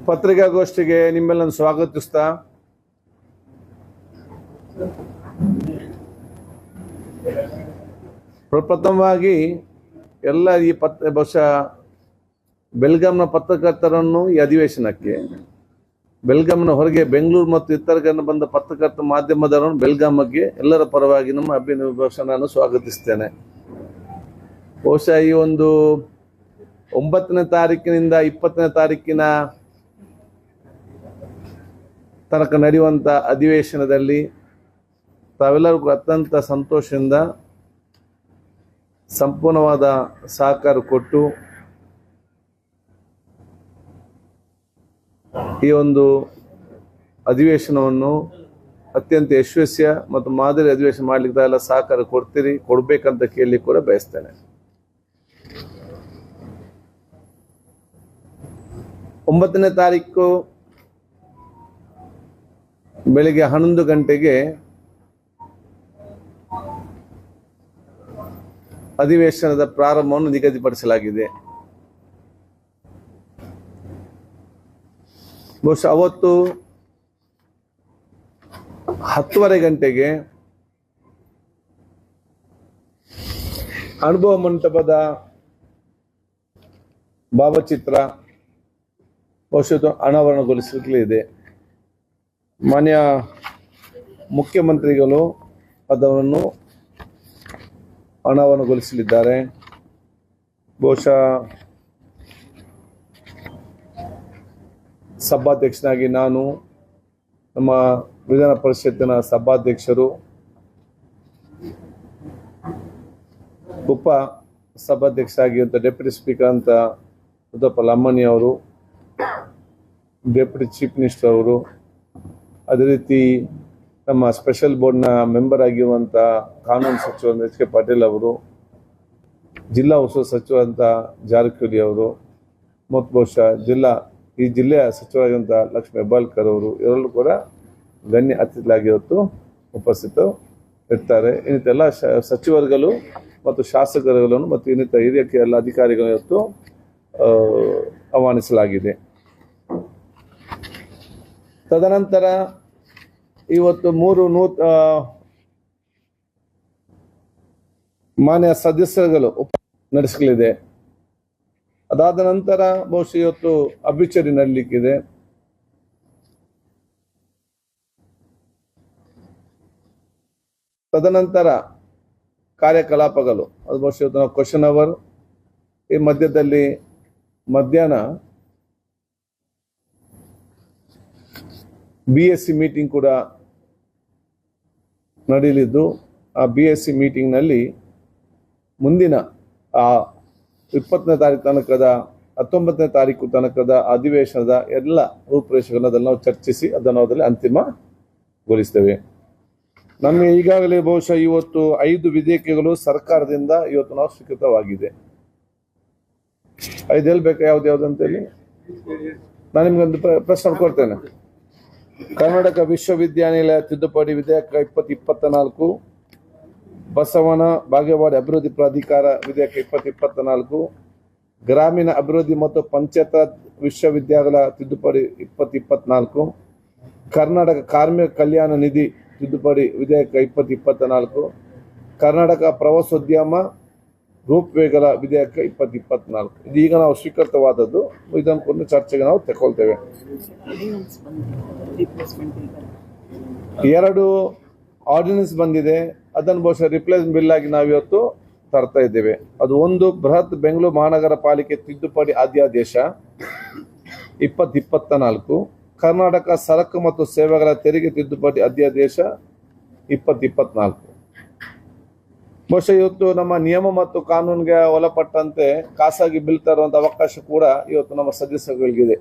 ಪತ್ರಿಕಾಗೋಷ್ಠಿಗೆ ನಿಮ್ಮೆಲ್ಲನ್ನು ಸ್ವಾಗತಿಸ್ತಾ ಪ್ರಪ್ರಥಮವಾಗಿ ಎಲ್ಲ ಈ ಬಹುಶಃ ಬೆಲ್ಗಾಂನ ಪತ್ರಕರ್ತರನ್ನು ಈ ಅಧಿವೇಶನಕ್ಕೆ ಬೆಲ್ಗಾಂನ ಹೊರಗೆ ಬೆಂಗಳೂರು ಮತ್ತು ಇತರ ಕಡೆ ಬಂದ ಪತ್ರಕರ್ತ ಮಾಧ್ಯಮದವರನ್ನು ಬೆಲ್ಗಾಂಗೆ ಎಲ್ಲರ ಪರವಾಗಿ ನಮ್ಮ ಬಹುಶಃ ನಾನು ಸ್ವಾಗತಿಸ್ತೇನೆ. ಬಹುಶಃ ಈ ಒಂದು 9ನೇ ತಾರೀಕಿನಿಂದ 20ನೇ ತಾರೀಕಿನ ತನಕ ನಡೆಯುವಂಥ ಅಧಿವೇಶನದಲ್ಲಿ ತಾವೆಲ್ಲರಿಗೂ ಅತ್ಯಂತ ಸಂತೋಷದಿಂದ ಸಂಪೂರ್ಣವಾದ ಸಹಕಾರ ಕೊಟ್ಟು ಈ ಒಂದು ಅಧಿವೇಶನವನ್ನು ಅತ್ಯಂತ ಯಶಸ್ವಿ ಮತ್ತು ಮಾದರಿ ಅಧಿವೇಶನ ಮಾಡಲಿಕ್ಕೆ ಎಲ್ಲ ಸಹಕಾರ ಕೊಡಬೇಕಂತ ಕೇಳಿ ಕೂಡ ಬಯಸ್ತೇನೆ. 9ನೇ ತಾರೀಕು ಬೆಳಿಗ್ಗೆ 11 ಗಂಟೆಗೆ ಅಧಿವೇಶನದ ಪ್ರಾರಂಭವನ್ನು ನಿಗದಿಪಡಿಸಲಾಗಿದೆ. ಬಹುಶಃ ಅವತ್ತು 10:30 ಗಂಟೆಗೆ ಅನುಭವ ಮಂಟಪದ ಭಾವಚಿತ್ರ ಬಹುಶಃ ಅನಾವರಣಗೊಳಿಸಲಿದೆ. ಮಾನ್ಯ ಮುಖ್ಯಮಂತ್ರಿಗಳು ಅದನ್ನು ಅನಾವರಣಗೊಳಿಸಲಿದ್ದಾರೆ. ಬಹುಶಃ ಸಭಾಧ್ಯಕ್ಷನಾಗಿ ನಾನು, ನಮ್ಮ ವಿಧಾನ ಪರಿಷತ್ತಿನ ಸಭಾಧ್ಯಕ್ಷರು, ಉಪ ಸಭಾಧ್ಯಕ್ಷರಾಗಿರುವಂಥ ಡೆಪ್ಯೂಟಿ ಸ್ಪೀಕರ್ ಅಂತ ಉದ್ದಪ್ಪ ಲಮ್ಮನಿ ಅವರು, ಡೆಪ್ಯೂಟಿ ಚೀಫ್ ಮಿನಿಸ್ಟರ್ ಅವರು, ಅದೇ ರೀತಿ ನಮ್ಮ ಸ್ಪೆಷಲ್ ಬೋರ್ಡ್ನ ಮೆಂಬರ್ ಆಗಿರುವಂಥ ಕಾನೂನು ಸಚಿವ ಎಚ್ ಕೆ ಪಾಟೀಲ್ ಅವರು, ಜಿಲ್ಲಾ ಉಸ್ತುವಾರಿ ಸಚಿವರಂತ ಜಾರಕಿಹೊಳಿ ಅವರು, ಮತ್ತು ಬಹುಶಃ ಈ ಜಿಲ್ಲೆಯ ಸಚಿವರಾಗಿರುವಂಥ ಲಕ್ಷ್ಮೀ ಹೆಬ್ಬಾಳ್ಕರ್ ಅವರು ಇವರೆಲ್ಲರೂ ಕೂಡ ಗಣ್ಯ ಅತಿಥಿಗಳಾಗಿವತ್ತು ಉಪಸ್ಥಿತರು ಇರ್ತಾರೆ. ಇನ್ನಿತೆಲ್ಲ ಸಚಿವರುಗಳು ಮತ್ತು ಶಾಸಕರುಗಳನ್ನು ಮತ್ತು ಇನ್ನಿತ ಹಿರಿಯ ಎಲ್ಲ ಅಧಿಕಾರಿಗಳು ಇವತ್ತು ಆಹ್ವಾನಿಸಲಾಗಿದೆ. ತದನಂತರ ಇವತ್ತು 3 ಮಾನ್ಯ ಸದಸ್ಯರುಗಳು ನಡೆಸಲಿದೆ. ಅದಾದ ನಂತರ ಬಹುಶಃ ಇವತ್ತು ಅಭಿಚರಿ ನಡೀಲಿಕ್ಕಿದೆ. ತದನಂತರ ಕಾರ್ಯಕಲಾಪಗಳು ಅದು ಬಹುಶಃ ಇವತ್ತು ನಾವು ಕ್ವಶನ್ ಅವರ್, ಈ ಮಧ್ಯದಲ್ಲಿ ಮಧ್ಯಾಹ್ನ BSc ಮೀಟಿಂಗ್ ಕೂಡ ನಡೆಯಲಿದ್ದು, ಆ BSc ಮೀಟಿಂಗ್ನಲ್ಲಿ ಮುಂದಿನ 20ನೇ ತಾರೀಕು ತನಕದ 19ನೇ ತಾರೀಕು ತನಕದ ಅಧಿವೇಶನದ ಎಲ್ಲ ರೂಪುರೇಷೆಗಳನ್ನು ಅದನ್ನು ನಾವು ಚರ್ಚಿಸಿ ಅದರಲ್ಲಿ ಅಂತಿಮಗೊಳಿಸ್ತೇವೆ. ನಮಗೆ ಈಗಾಗಲೇ ಬಹುಶಃ ಇವತ್ತು 5 ವಿಧೇಯಕಗಳು ಸರ್ಕಾರದಿಂದ ಇವತ್ತು ನಾವು ಸ್ವೀಕೃತವಾಗಿದೆ. 5 ಹೇಳ್ಬೇಕಾ ಯಾವ್ದು ಅಂತೇಳಿ ನಾನು ನಿಮ್ಗೊಂದು ಪ್ರಶ್ನೆ ಕೊಡ್ತೇನೆ. ಕರ್ನಾಟಕ ವಿಶ್ವವಿದ್ಯಾನಿಲಯ ತಿದ್ದುಪಡಿ ವಿಧೇಯಕ 2024, ಬಸವನ ಬಾಗೇವಾಡಿ ಅಭಿವೃದ್ಧಿ ಪ್ರಾಧಿಕಾರ ವಿಧೇಯಕ 2024, ಗ್ರಾಮೀಣ ಅಭಿವೃದ್ಧಿ ಮತ್ತು ಪಂಚಾಯತ್ ವಿಶ್ವವಿದ್ಯಾಲಯ ತಿದ್ದುಪಡಿ 2024, ಕರ್ನಾಟಕ ಕಾರ್ಮಿಕ ಕಲ್ಯಾಣ ನಿಧಿ ತಿದ್ದುಪಡಿ ವಿಧೇಯಕ 2024, ಕರ್ನಾಟಕ ಪ್ರವಾಸೋದ್ಯಮ ರೂಪುರೇಷೆಗಳ ವಿಧೇಯಕ 2024. ಇದೀಗ ನಾವು ಸ್ವೀಕೃತವಾದದ್ದು. ಇದನ್ನು ಕೂಡ ಚರ್ಚೆಗೆ ನಾವು ತಗೊಳ್ತೇವೆ. 2 ಆರ್ಡಿನೆನ್ಸ್ ಬಂದಿದೆ. ಅದನ್ನು ಬಹುಶಃ ರಿಪ್ಲೇಸ್ ಬಿಲ್ ಆಗಿ ನಾವಿವತ್ತು ತರ್ತಾ ಇದ್ದೇವೆ. ಅದು ಒಂದು ಬೃಹತ್ ಬೆಂಗಳೂರು ಮಹಾನಗರ ಪಾಲಿಕೆ ತಿದ್ದುಪಡಿ ಅಧ್ಯಾದೇಶ 2024, ಕರ್ನಾಟಕ ಸರಕು ಮತ್ತು ಸೇವೆಗಳ ತೆರಿಗೆ ತಿದ್ದುಪಡಿ ಅಧ್ಯಾದೇಶ 2024. ಬಹುಶಃ ಇವತ್ತು ನಮ್ಮ ನಿಯಮ ಮತ್ತು ಕಾನೂನಿಗೆ ಒಳಪಟ್ಟಂತೆ ಖಾಸಗಿ ಬಿಲ್ ತರುವಂಥ ಅವಕಾಶ ಕೂಡ ಇವತ್ತು ನಮ್ಮ ಸದಸ್ಯರುಗಳಿಗಿದೆ.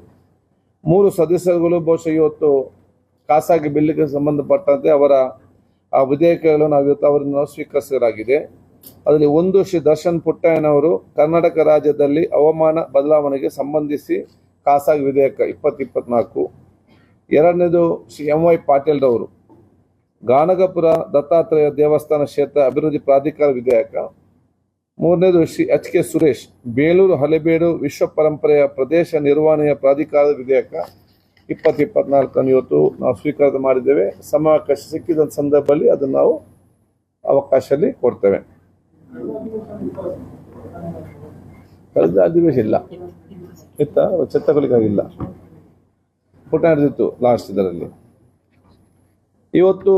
3 ಸದಸ್ಯರುಗಳು ಬಹುಶಃ ಇವತ್ತು ಖಾಸಗಿ ಬಿಲ್ಗೆ ಸಂಬಂಧಪಟ್ಟಂತೆ ಅವರ ಆ ವಿಧೇಯಕಗಳು ಇವತ್ತು ಅವರನ್ನು ಸ್ವೀಕರಿಸಲಾಗಿದೆ. ಅದರಲ್ಲಿ ಒಂದು ಶ್ರೀ ದರ್ಶನ್ ಪುಟ್ಟಯ್ಯನವರು ಕರ್ನಾಟಕ ರಾಜ್ಯದಲ್ಲಿ ಹವಾಮಾನ ಬದಲಾವಣೆಗೆ ಸಂಬಂಧಿಸಿ ಖಾಸಗಿ ವಿಧೇಯಕ 2024, ಎರಡನೇದು ಶ್ರೀ MY ಪಾಟೀಲ್ ರವರು ಗಾನಗಪುರ ದತ್ತಾತ್ರೇಯ ದೇವಸ್ಥಾನ ಕ್ಷೇತ್ರ ಅಭಿವೃದ್ಧಿ ಪ್ರಾಧಿಕಾರ ವಿಧೇಯಕ, ಮೂರನೇದು ಶ್ರೀ H.K. ಸುರೇಶ್, ಬೇಲೂರು ಹಳೆಬೇಡು ವಿಶ್ವ ಪರಂಪರೆಯ ಪ್ರದೇಶ ನಿರ್ವಹಣೆಯ ಪ್ರಾಧಿಕಾರದ ವಿಧೇಯಕ 2024 ಇವತ್ತು ನಾವು ಸ್ವೀಕಾರ ಮಾಡಿದ್ದೇವೆ. ಸಮಯಾವಕಾಶ ಸಿಕ್ಕಿದ ಸಂದರ್ಭದಲ್ಲಿ ಅದನ್ನು ನಾವು ಅವಕಾಶದಲ್ಲಿ ಕೊಡ್ತೇವೆ. ಕಳೆದ ಅಧಿವೇಶನ ಇಲ್ಲ ಇತ್ತ ಚರ್ಚೆಗಳಿಗಾಗಿಲ್ಲ, ಪುಟ ನಡೆದಿತ್ತು ಲಾಸ್ಟ್ ಇದರಲ್ಲಿ. ಇವತ್ತು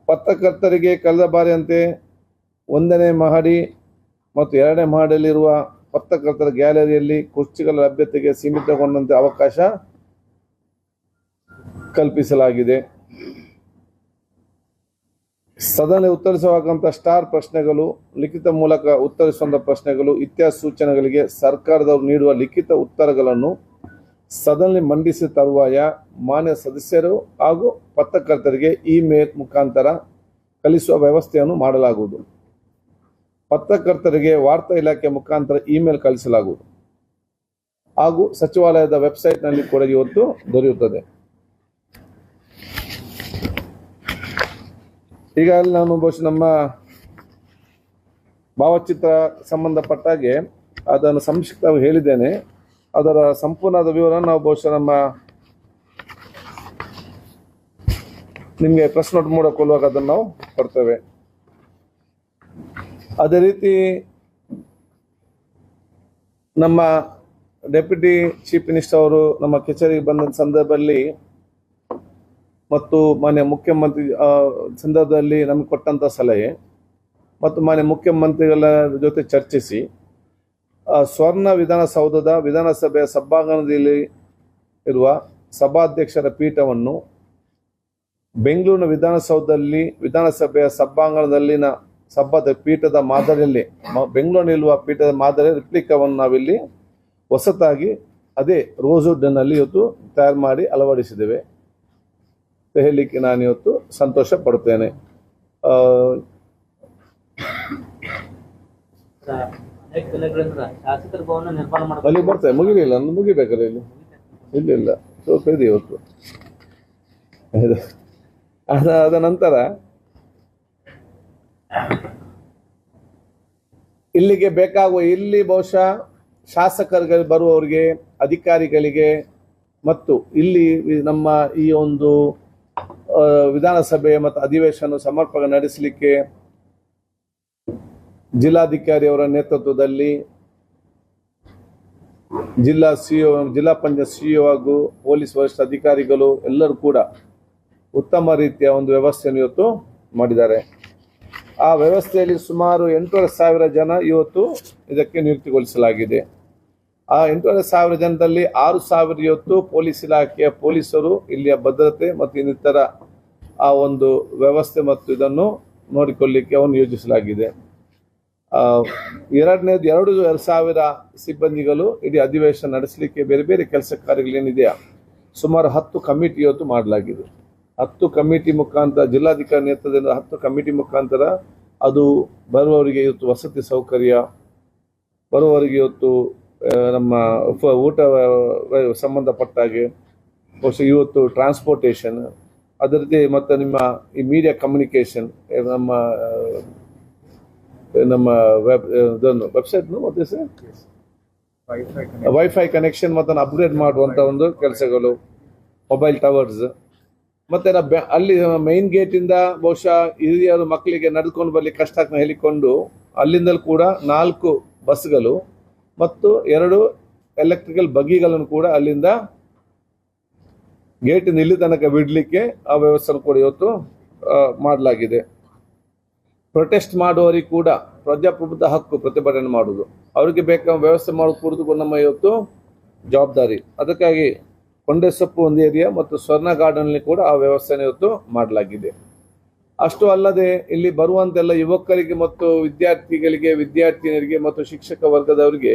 ಪತ್ರಕರ್ತರಿಗೆ ಕಳೆದ ಬಾರಿಯಂತೆ 1ನೇ ಮಹಡಿ ಮತ್ತು 2ನೇ ಮಹಡಿಯಲ್ಲಿರುವ ಪತ್ರಕರ್ತರ ಗ್ಯಾಲರಿಯಲ್ಲಿ ಕುರ್ಚಿಗಳ ಲಭ್ಯತೆಗೆ ಸೀಮಿತಗೊಂಡಂತೆ ಅವಕಾಶ ಕಲ್ಪಿಸಲಾಗಿದೆ. ಸದನ ಉತ್ತರಿಸುವಂತಹ ಸ್ಟಾರ್ ಪ್ರಶ್ನೆಗಳು, ಲಿಖಿತ ಮೂಲಕ ಉತ್ತರಿಸುವಂತಹ ಪ್ರಶ್ನೆಗಳು ಇತ್ಯಾದಿ ಸೂಚನೆಗಳಿಗೆ ಸರ್ಕಾರದವರು ನೀಡುವ ಲಿಖಿತ ಉತ್ತರಗಳನ್ನು ಸದನ ಮಂಡಿಸಿದ ತರುವಾಯ ಮಾನ್ಯ ಸದಸ್ಯರು ಹಾಗೂ ಪತ್ರಕರ್ತರಿಗೆ ಇಮೇಲ್ ಮುಖಾಂತರ ಕಳಿಸುವ ವ್ಯವಸ್ಥೆಯನ್ನು ಮಾಡಲಾಗುವುದು. ಪತ್ರಕರ್ತರಿಗೆ ವಾರ್ತಾ ಇಲಾಖೆ ಮುಖಾಂತರ ಇಮೇಲ್ ಕಳಿಸಲಾಗುವುದು ಹಾಗೂ ಸಚಿವಾಲಯದ ವೆಬ್ಸೈಟ್ನಲ್ಲಿ ಕೂಡ ಇವತ್ತು ದೊರೆಯುತ್ತದೆ. ಈಗಾಗಲೇ ನಾನು ಬಹುಶಃ ನಮ್ಮ ಭಾವಚಿತ್ರ ಸಂಬಂಧಪಟ್ಟ ಹಾಗೆ ಅದನ್ನು ಸಂಕ್ಷಿಪ್ತವಾಗಿ ಹೇಳಿದ್ದೇನೆ. ಅದರ ಸಂಪೂರ್ಣವಾದ ವಿವರ ನಾವು ಬಹುಶಃ ನಮ್ಮ ನಿಮಗೆ ಪ್ರೆಸ್ ನೋಟ್ ಮೂಲಕ ಕೊಡುವಾಗ ಅದನ್ನು ನಾವು ಕೊಡ್ತೇವೆ. ಅದೇ ರೀತಿ ನಮ್ಮ ಡೆಪ್ಯೂಟಿ ಚೀಫ್ ಮಿನಿಸ್ಟರ್ ಅವರು ನಮ್ಮ ಕಚೇರಿಗೆ ಬಂದ ಸಂದರ್ಭದಲ್ಲಿ ಮತ್ತು ಮಾನ್ಯ ಮುಖ್ಯಮಂತ್ರಿ ಸಂದರ್ಭದಲ್ಲಿ ನಮಗೆ ಕೊಟ್ಟಂಥ ಸಲಹೆ ಮತ್ತು ಮಾನ್ಯ ಮುಖ್ಯಮಂತ್ರಿಗಳ ಜೊತೆ ಚರ್ಚಿಸಿ ಸ್ವರ್ಣ ವಿಧಾನಸೌಧದ ವಿಧಾನಸಭೆಯ ಸಭಾಂಗಣದಲ್ಲಿ ಇರುವ ಸಭಾಧ್ಯಕ್ಷರ ಪೀಠವನ್ನು ಬೆಂಗಳೂರಿನ ವಿಧಾನಸೌಧದಲ್ಲಿ ವಿಧಾನಸಭೆಯ ಸಭಾಂಗಣದಲ್ಲಿನ ಸಭಾದ ಪೀಠದ ಮಾದರಿಯಲ್ಲಿ ಬೆಂಗಳೂರಿನಲ್ಲಿರುವ ಪೀಠದ ಮಾದರಿಯ ರಿಪ್ಲಿಕಾವನ್ನು ನಾವಿಲ್ಲಿ ಹೊಸತಾಗಿ ಅದೇ ರೋಸ್ವುಡ್ನಲ್ಲಿ ಇವತ್ತು ತಯಾರು ಮಾಡಿ ಅಳವಡಿಸಿದ್ದೇವೆ. ಹೇಳಲಿಕ್ಕೆ ನಾನು ಇವತ್ತು ಸಂತೋಷ ಪಡುತ್ತೇನೆ. ಅಲ್ಲಿ ಬರ್ತೇವೆ, ಮುಗಿಲಿಲ್ಲ, ಮುಗಿಬೇಕಾದ್ರೆ ಇಲ್ಲಿ ಇಲ್ಲ ಸ್ವಲ್ಪ ಇದೆ ಇವತ್ತು. ಅದ ನಂತರ ಇಲ್ಲಿಗೆ ಬೇಕಾಗುವ ಇಲ್ಲಿ ಬಹುಶಃ ಶಾಸಕರಿಗೆ ಬರುವವರಿಗೆ, ಅಧಿಕಾರಿಗಳಿಗೆ ಮತ್ತು ಇಲ್ಲಿ ನಮ್ಮ ಈ ಒಂದು ವಿಧಾನಸಭೆ ಮತ್ತು ಅಧಿವೇಶನ ಸಮರ್ಪಕ ನಡೆಸಲಿಕ್ಕೆ ಜಿಲ್ಲಾಧಿಕಾರಿಯವರ ನೇತೃತ್ವದಲ್ಲಿ ಜಿಲ್ಲಾ ಪಂಚಾಯತ್ ಸಿಇಒ ಹಾಗೂ ಪೊಲೀಸ್ ವರಿಷ್ಠ ಅಧಿಕಾರಿಗಳು ಎಲ್ಲರೂ ಕೂಡ ಉತ್ತಮ ರೀತಿಯ ಒಂದು ವ್ಯವಸ್ಥೆಯನ್ನು ಇವತ್ತು ಮಾಡಿದ್ದಾರೆ. ಆ ವ್ಯವಸ್ಥೆಯಲ್ಲಿ ಸುಮಾರು 8,500 ಜನ ಇವತ್ತು ಇದಕ್ಕೆ ನಿಯುಕ್ತಿಗೊಳಿಸಲಾಗಿದೆ. ಆ 8,500 ಜನದಲ್ಲಿ 6,000 ಇವತ್ತು ಪೊಲೀಸ್ ಇಲಾಖೆಯ ಪೊಲೀಸರು ಇಲ್ಲಿಯ ಭದ್ರತೆ ಮತ್ತು ಇನ್ನಿತರ ಆ ಒಂದು ವ್ಯವಸ್ಥೆ ಮತ್ತು ಇದನ್ನು ನೋಡಿಕೊಳ್ಳಲಿಕ್ಕೆ ಅವನ್ನು ಯೋಜಿಸಲಾಗಿದೆ. 2,000 ಸಿಬ್ಬಂದಿಗಳು ಇಡೀ ಅಧಿವೇಶನ ನಡೆಸಲಿಕ್ಕೆ ಬೇರೆ ಬೇರೆ ಕೆಲಸ ಕಾರ್ಯಗಳೇನಿದೆಯಾ ಸುಮಾರು 10 ಕಮಿಟಿ ಇವತ್ತು ಮಾಡಲಾಗಿದೆ. 10 ಕಮಿಟಿ ಮುಖಾಂತರ ಜಿಲ್ಲಾಧಿಕಾರಿ ನೇತೃತ್ವದಿಂದ 10 ಕಮಿಟಿ ಮುಖಾಂತರ ಅದು ಬರುವವರಿಗೆ ಇವತ್ತು ವಸತಿ ಸೌಕರ್ಯ, ಬರುವವರಿಗೆ ಇವತ್ತು ನಮ್ಮ ಊಟ ಸಂಬಂಧಪಟ್ಟ ಹಾಗೆ ಬಹುಶಃ ಇವತ್ತು ಟ್ರಾನ್ಸ್ಪೋರ್ಟೇಷನ್, ಅದರದ್ದೇ ಮತ್ತು ನಿಮ್ಮ ಈ ಮೀಡಿಯಾ ಕಮ್ಯುನಿಕೇಷನ್, ನಮ್ಮ ವೆಬ್ಸೈಟ್ ಮತ್ತು ವೈಫೈ ಕನೆಕ್ಷನ್ ಮತ್ತು ಅಪ್ಗ್ರೇಡ್ ಮಾಡುವಂಥ ಒಂದು ಕೆಲಸಗಳು, ಮೊಬೈಲ್ ಟವರ್ಸ್ ಮತ್ತು ಅಲ್ಲಿ ಮೈನ್ ಗೇಟಿಂದ ಬಹುಶಃ ಹಿರಿಯರು ಮಕ್ಕಳಿಗೆ ನಡೆದುಕೊಂಡು ಬರಲಿಕ್ಕೆ ಕಷ್ಟ ಆಗ್ತದೆ ಹೇಳಿಕೊಂಡು ಅಲ್ಲಿಂದಲೂ ಕೂಡ 4 ಬಸ್ಗಳು ಮತ್ತು 2 ಎಲೆಕ್ಟ್ರಿಕಲ್ ಬಗ್ಗಿಗಳನ್ನು ಕೂಡ ಅಲ್ಲಿಂದ ಗೇಟ್ ಇಲ್ಲಿ ತನಕ ಬಿಡಲಿಕ್ಕೆ ಆ ವ್ಯವಸ್ಥೆ ಕೂಡ ಇವತ್ತು ಮಾಡಲಾಗಿದೆ. ಪ್ರೊಟೆಸ್ಟ್ ಮಾಡುವವರಿಗೆ ಕೂಡ ಪ್ರಜಾಪ್ರಭುತ್ವ ಹಕ್ಕು ಪ್ರತಿಭಟನೆ ಮಾಡುವುದು, ಅವರಿಗೆ ಬೇಕಾದ ವ್ಯವಸ್ಥೆ ಮಾಡೋದು ಕುರಿತು ನಮ್ಮ ಇವತ್ತು ಜವಾಬ್ದಾರಿ. ಅದಕ್ಕಾಗಿ ಕೊಂಡೆಸೊಪ್ಪು ಒಂದು ಏರಿಯಾ ಮತ್ತು ಸ್ವರ್ಣ ಗಾರ್ಡನ್ಲಿ ಕೂಡ ಆ ವ್ಯವಸ್ಥೆನ ಇವತ್ತು ಮಾಡಲಾಗಿದೆ. ಅಷ್ಟು ಅಲ್ಲದೆ ಇಲ್ಲಿ ಬರುವಂತೆಲ್ಲ ಯುವಕರಿಗೆ ಮತ್ತು ವಿದ್ಯಾರ್ಥಿಗಳಿಗೆ, ವಿದ್ಯಾರ್ಥಿನಿಯರಿಗೆ ಮತ್ತು ಶಿಕ್ಷಕ ವರ್ಗದವರಿಗೆ,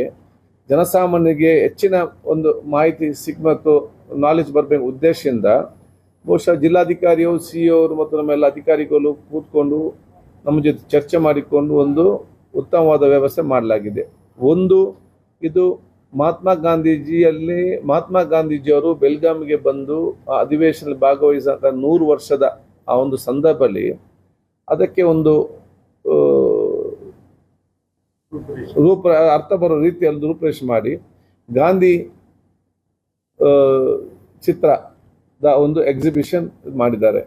ಜನಸಾಮಾನ್ಯರಿಗೆ ಹೆಚ್ಚಿನ ಒಂದು ಮಾಹಿತಿ ಮತ್ತು ನಾಲೆಜ್ ಬರಬೇಕು ಉದ್ದೇಶದಿಂದ ಬಹುಶಃ ಜಿಲ್ಲಾಧಿಕಾರಿಯವರು, ಸಿಇಒ ಅವರು ಮತ್ತು ನಮ್ಮೆಲ್ಲ ಅಧಿಕಾರಿಗಳು ಕೂತ್ಕೊಂಡು ನಮ್ಮ ಜೊತೆ ಚರ್ಚೆ ಮಾಡಿಕೊಂಡು ಒಂದು ಉತ್ತಮವಾದ ವ್ಯವಸ್ಥೆ ಮಾಡಲಾಗಿದೆ. ಒಂದು, ಇದು ಮಹಾತ್ಮ ಗಾಂಧೀಜಿಯವರು ಬೆಲ್ಗಾಮಿಗೆ ಬಂದು ಆ ಅಧಿವೇಶನದಲ್ಲಿ ಭಾಗವಹಿಸಿದ 100 ವರ್ಷದ ಆ ಒಂದು ಸಂದರ್ಭದಲ್ಲಿ ಅದಕ್ಕೆ ಒಂದು ಅರ್ಥ ಬರೋ ರೀತಿಯಲ್ಲಿ ರೂಪರೇಷೆ ಮಾಡಿ ಗಾಂಧಿ ಚಿತ್ರದ ಒಂದು ಎಕ್ಸಿಬಿಷನ್ ಮಾಡಿದ್ದಾರೆ.